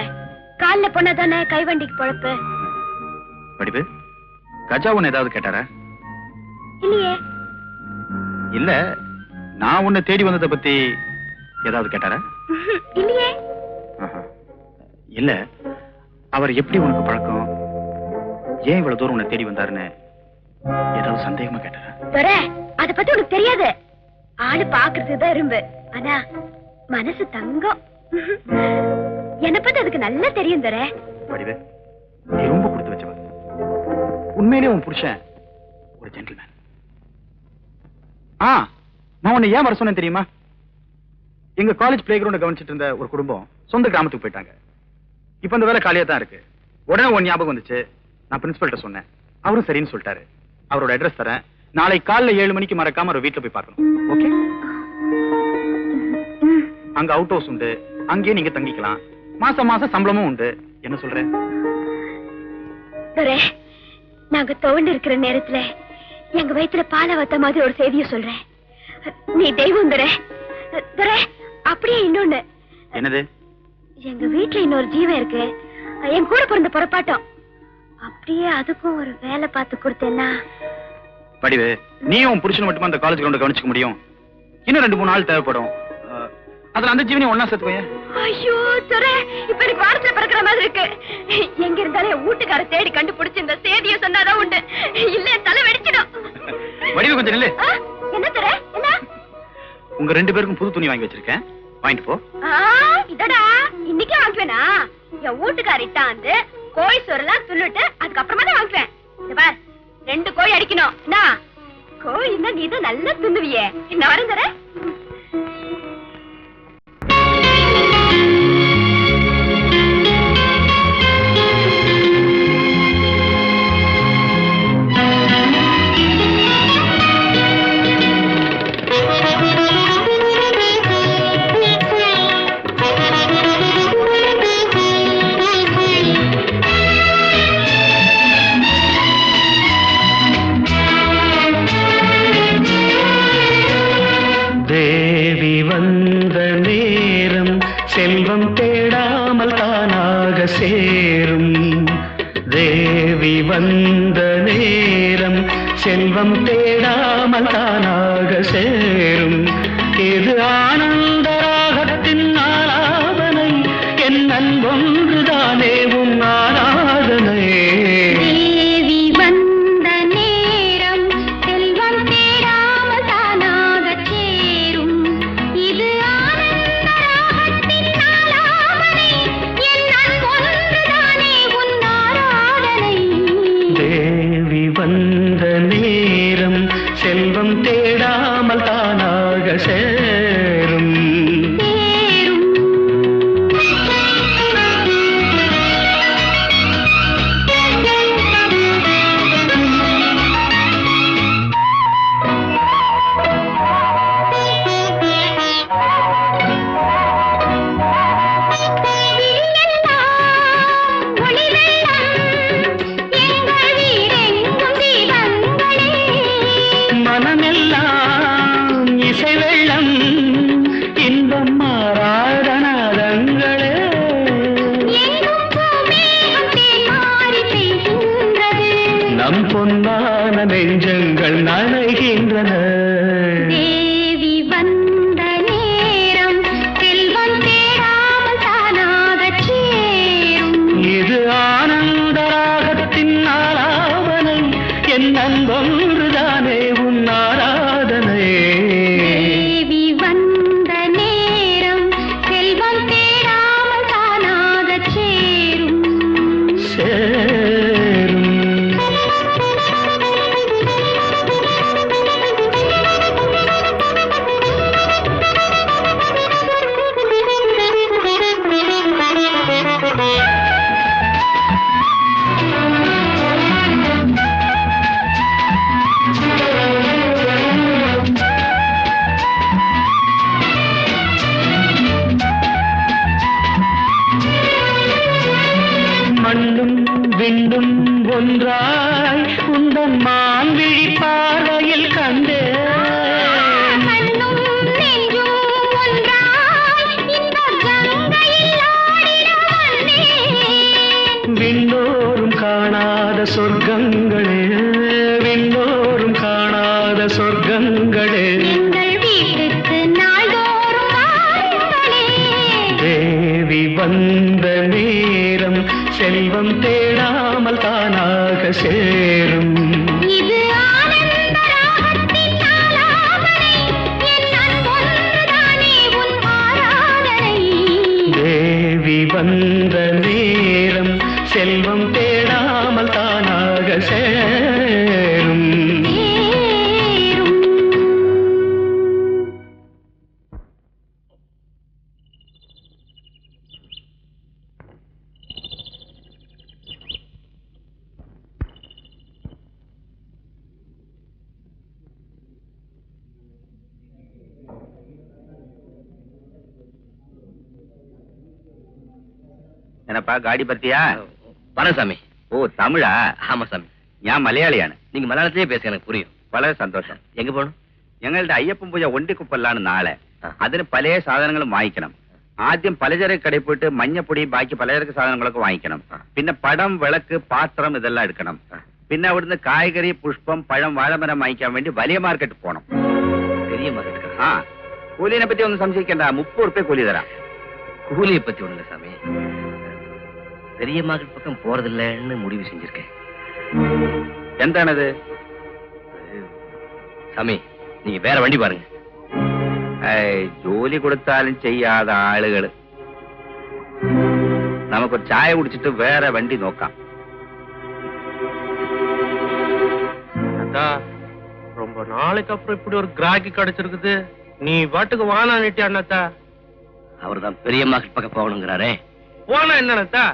காலைல போனா தானே கைவண்டிக்கு பொழப்பு. படிவு, கஜா உன்னை ஏதாவது கேட்டாரா? இல்லையே. இல்ல, நான் உன்னை தேடி வந்ததை பத்தி ஏதாவது கேட்டாரா? இல்லையே. இல்ல, அவர் எப்படி உனக்கு பழக்கம், ஏன் இவ்வளவு தூரம் உன்னை தேடி வந்தாருன்னு ஏதாவது சந்தேகமா கேட்டாரா? தர, அத பத்தி உனக்கு தெரியாது. ஆளு பாக்குறதுதான் இரும்பு, ஆனா மனசு தங்கம். என்ன பத்தி அதுக்கு நல்லா தெரியும் தர. படிவே, நீ ரொம்ப கொடுத்து வச்சவ. உண்மையிலே உன் புருஷன் ஒரு ஜென்டில்மேன். நான் உன்னை ஏன் வர சொன்னேன் தெரியுமா? எங்க காலேஜ் பிளே கிரவுண்ட கவனிச்சிட்டு இருந்த ஒரு குடும்பம் சொந்த கிராமத்துக்கு போயிட்டாங்க. இப்ப அந்த வேலை காலியா தான் இருக்கு. உடனே உன் ஞாபகம் வந்துச்சு. நான் பிரின்சிபல்ட்ட சொன்னேன். அவரும் சரின்னு சொல்லிட்டாரு. அவரோட அட்ரஸ் தரேன். நாளை காலைல 7 மணிக்கு மறக்காம அவர் வீட்டுல போய் பார்க்கணும். ஓகே? அங்க அவுட் ஹவுஸ் உண்டு, அங்கேயே நீங்க தங்கிக்கலாம். மாசம் மாசம் சம்பளமும் உண்டு. என்ன சொல்ற? நாங்க தோண்டு இருக்கிற நேரத்துல எங்க வயிற்றுல பாலை வத்த மாதிரி ஒரு செய்திய சொல்றேன். நீ தெய்வம் தர. அப்படியே இன்னொன்னு. என்னது? எங்க வீட்டுல இன்னொரு ஜீவன் இருக்கு, என் கூட பிறந்த புறப்பாட்டம். அப்படியே அதுக்கும் ஒரு வேலை பார்த்து கொடுத்தேன்னா. படிவு, நீ உன் புருஷன் மட்டுமா அந்த காலேஜ் கிரவுண்ட கவனிச்சுக்க முடியும். இன்னும் 2-3 நாள் தேவைப்படும். அதுல அந்த ஜீவனையும் ஒன்னா சேர்த்துக்கோய. ஐயோ துரை, இப்ப எனக்கு வாரத்துல பிறக்கிற மாதிரி இருக்கு. எங்க இருந்தாலும் என் வீட்டுக்கார தேடி கண்டுபிடிச்சு இந்த செய்திய சொன்னாதான் உண்டு. இல்ல தலை வெடிச்சிடும். வடிவு கொஞ்சம் நில்லு. என்ன துரை? என்ன? உங்க 2 பேருக்கும் புது துணி வாங்கி வச்சிருக்கேன், வாங்கிட்டு போ. இதடா இன்னைக்கே வாங்குவேனா? என் வீட்டுக்காரிட்ட வந்து கோழி சோறெல்லாம் சொல்லிட்டு அதுக்கப்புறமா தான் வாங்குவேன். இந்த பார், 2 கோழி அடிக்கணும். கோழின்னா நீ தான் நல்லா துண்ணுவியே. என்ன வரேன் தர. தேவி வந்த நேரம் செல்வம் சேரும். தேவி வந்த நேரம் செல்வம் தேடாமல் தானாக சேரும். இது ஆனந்த ராகத்தின் ஆராதனை, என் அன்பொன்றுதானே உன் ஆராதனை. தேவி வந்த நேரம் செல்வம் தேடாமல் தானாக சேரும். இது ஆனந்த ராகத்தின் ஆலாபனை, என் அன்பொன்றுதானே உன் ஆராதனை. தேவி வந்த நேரம் செல்வம் தேடாமல் தானாக சேரும். மனமெல்லாம் இசை வெள்ளம், இன்பம் மாறாதனாதங்களே. நம் பொன்னான நெஞ்சங்கள் நனைகின்றன. தேவி வந்த நேரம் செல்வம் தேடாமல் தானாக சேரும். இது ஆனந்த ராகத்தின் ஆலாபனை, என் அன்பொன்றுதானே உன் ஆராதனை. தேவி வந்த நேரம் செல்வம் தேடாமல் தானாக சேரும். சேரும். மண்ணும் விண்ணும் ஒன்றாய் உந்தன் மான்விழி பார்வையில் கண்டே. மண்ணும் நெஞ்சும் ஒன்றாய் இந்த கங்கையில் ஆடிட வந்தேன். விண்ணோரும் காணாத சொர்க்கங்களே, விண்ணோரும் காணாத சொர்க்கங்களே. எங்கள் வீட்டுக்கு நாள்தோறும் வாருங்களே. தேவி வந்த நேரம் செல்வம் தேடாமல் தானாக சேரும். இது ஆனந்த ராகத்தின் ஆலாபனை, என் அன்பொன்றுதானே உன் ஆராதனை. தேவி வந்த நேரம் செல்வம் தேடாமல் தானாக சேரும். சேரும். என்னப்பா காடி பத்தியா? வர சாமி. ஓ தமிழா? ஆமா சாமி. ஏன் மலையாளியான? நீங்க மலையாளத்திலே பேச எனக்கு புரியும். വളരെ സന്തോഷം. எங்க போகணும்? ഞങ്ങളുടെ അയ്യപ്പൻ പൂജ ഒണ്ടിക്കുപ്പല്ലാണ് നാളെ. ആ. അതിന് പല സാധനങ്ങളും വാങ്ങിക്കണം. ആദ്യം പലചരക്ക് കടയിൽ പോയിട്ട് മഞ്ഞപ്പൊടി ബാക്കി പലചരക്ക് സാധനങ്ങളൊക്കെ വാങ്ങിക്കണം. ആ. പിന്നെ പടം വിളക്ക് പാത്രം ഇതെല്ലാം എടുക്കണം. ആ. പിന്നെ അവിടുന്ന് കായ്കറി പുഷ്പം പഴം വാഴമരം വാങ്ങിക്കാൻ വേണ്ടി വലിയ മാർക്കറ്റ് പോണം. பெரிய மார்க்கெட்டுக்கா? ആ കൂലിനെ പറ്റി ഒന്നും സംശയിക്കണ്ട, 30 ഉറുപ്പ്യ കൂലി തരാം. கூலியை பத்தி ஒண்ணுங்க சாமி. பெரிய மார்க்கெட் பக்கம் போறதில்லைன்னு முடிவு செஞ்சிருக்கேன். എന്താണത്? சாமி நீங்க வேற வண்டி பாருங்க. ജോലി കൊടുത്താലും ചെയ്യാതെ ആളുകള്. നമുക്കൊരു ചായ കുടിച്ചിട്ട് വേറെ വണ്ടി നോക്കാം. ரொம்ப நாளைக்கு அப்புறம் இப்படி ஒரு கிராக்கி கிடைச்சிருக்குது. நீ பாட்டுக்கு வானா நீட்டி அண்ணாத்தா. அவர்தான் பெரிய மார்க்கெட் பக்கம் போகணுங்கிறாரே. போனா என்னத்தா,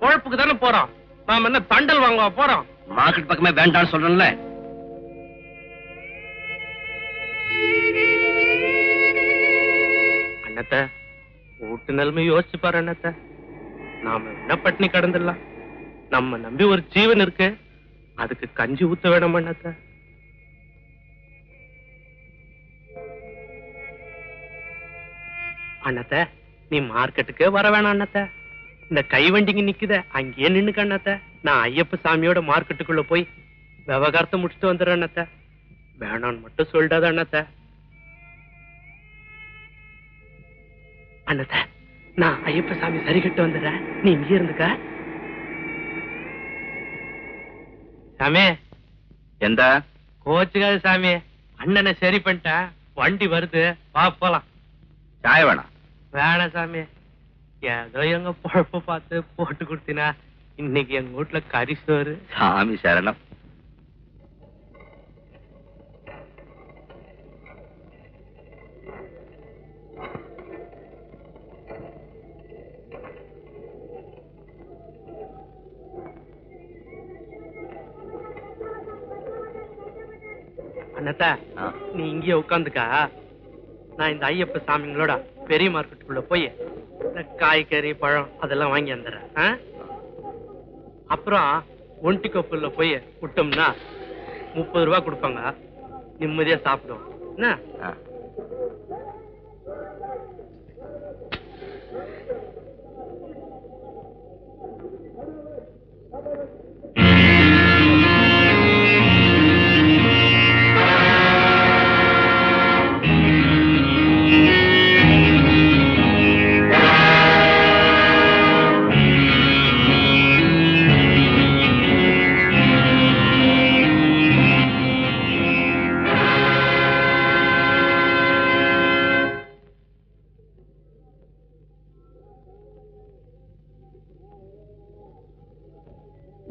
பொழப்புக்கு தானே போறோம். நாம என்ன தண்டல் வாங்க போறோம்? மார்க்கெட் பக்கமே வேண்டாம்னு சொல்றேன்ல. அண்ணத்த வீட்டு நிலைமை யோசிச்சு பாரு அண்ணத்த. நாம என்ன பட்டினி கடந்துடலாம். நம்ம நம்பி ஒரு ஜீவன் இருக்கு, அதுக்கு கஞ்சி ஊத்த வேணும் அண்ணத்த. அண்ணத்த நீ மார்க்கெட்டுக்கே வர வேணாம் அண்ணத்த. இந்த கைவண்டிங்க நிக்குத அங்கேயே நின்னுக்க அண்ணாத்த. நான் ஐயப்ப சாமியோட மார்க்கெட்டுக்குள்ள போய் விவகாரத்தை முடிச்சுட்டு வந்துடுறேன் அண்ணாத்த. வேணான்னு மட்டும் சொல்லிடாத அண்ணாத்த. அண்ணாத்த, நான் ஐயப்ப சாமி சரி கட்டு வந்துடுறேன், நீ இங்கே இருந்துக்க. சாமி எந்த கோச்சுக்காது சாமி, அண்ணனை சரி பண்ணிட்டேன், வண்டி வருது, வா போலாம். சாய வேணாம். வேணாம் சாமி, ஏதோ எங்க பொழப்ப பார்த்து போட்டு கொடுத்தினா, இன்னைக்கு எங்க வீட்டுல கறி சோறு. சாமி சரணம். அண்ணாத்தா, நீ இங்கேயே உட்காந்துக்கா, நான் இந்த ஐயப்ப சாமிங்களோட பெரிய மார்க்கெட்டுக்குள்ள போய் இந்த காய்கறி பழம் அதெல்லாம் வாங்கி வந்துடுறேன். அப்புறம் ஒண்டி கொப்புல போய் விட்டோம்னா 30 ரூபாய் கொடுப்பாங்க, நிம்மதியா சாப்பிடுவோம். என்ன?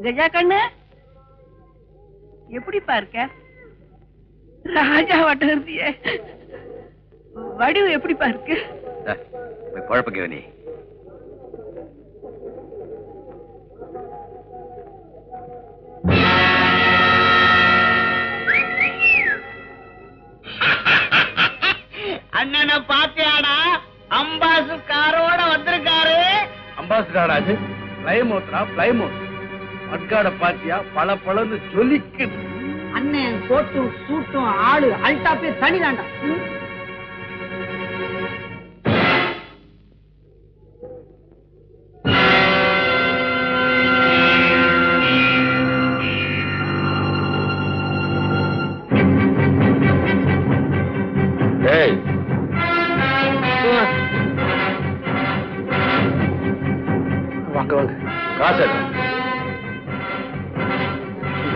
கஜா கண்ணு எப்படிப்பா இருக்க? ராஜா வட்டம் இருந்தியே, வடிவு எப்படிப்பா இருக்கு? குழப்பங்க நீ. அண்ணனை பாத்தியாடா, அம்பாசு காரோட வந்திருக்காரு. அம்பாசிடரா அது? பிளைமோத்ரா, பிளைமோத். மட்காட பாத்தியா, பல பழன்னு ஜொலிக்குது. அண்ணன் கோட்டும் சூட்டும் ஆளு அல்டாப்பே தனிதாண்டா. ஏய், வாங்க வாங்க, காசு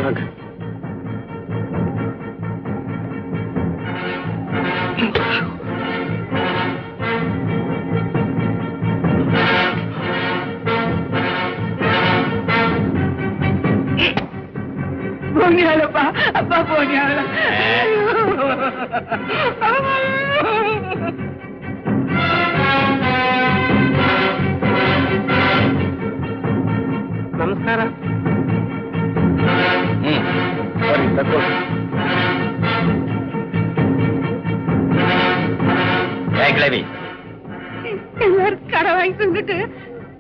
வாங்க. போனியாலப்பா, அப்பா போனியால. நமஸ்காரம். சரி, தற்போது கிளவி எல்லாரும் கடை வாங்கி தந்துட்டு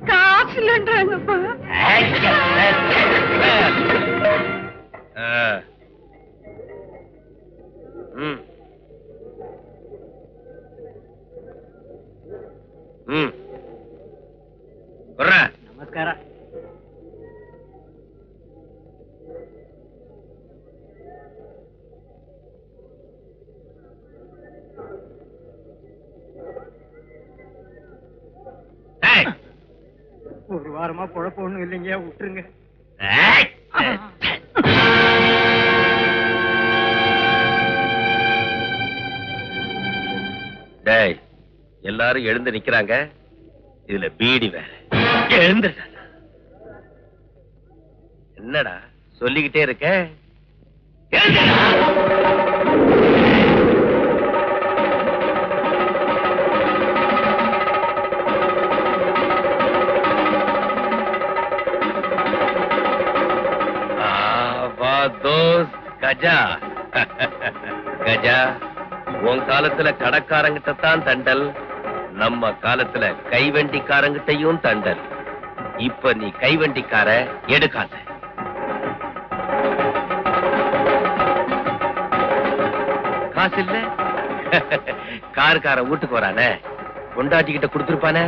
காசு இல்லைன்றாங்கப்பா. நமஸ்காரம். ஒரு வாரமா பொழப்பு ஒண்ணும் இல்லைங்க, விட்டுருங்க. டேய், எல்லாரும் எழுந்து நிக்கிறாங்க, இதுல பீடி வேற. எழுந்து. என்னடா சொல்லிக்கிட்டே இருக்க? கஜா கஜா, உன் காலத்துல கடக்காரங்கிட்ட தான் தண்டல், நம்ம காலத்துல கைவண்டிக்காரங்கிட்டையும் தண்டல். இப்ப நீ கைவண்டிக்கார எடுக்காத. காசு இல்ல, காருக்கார வீட்டுக்கு வரானே, கொண்டாட்டிக்கிட்ட கொடுத்துருப்பானே.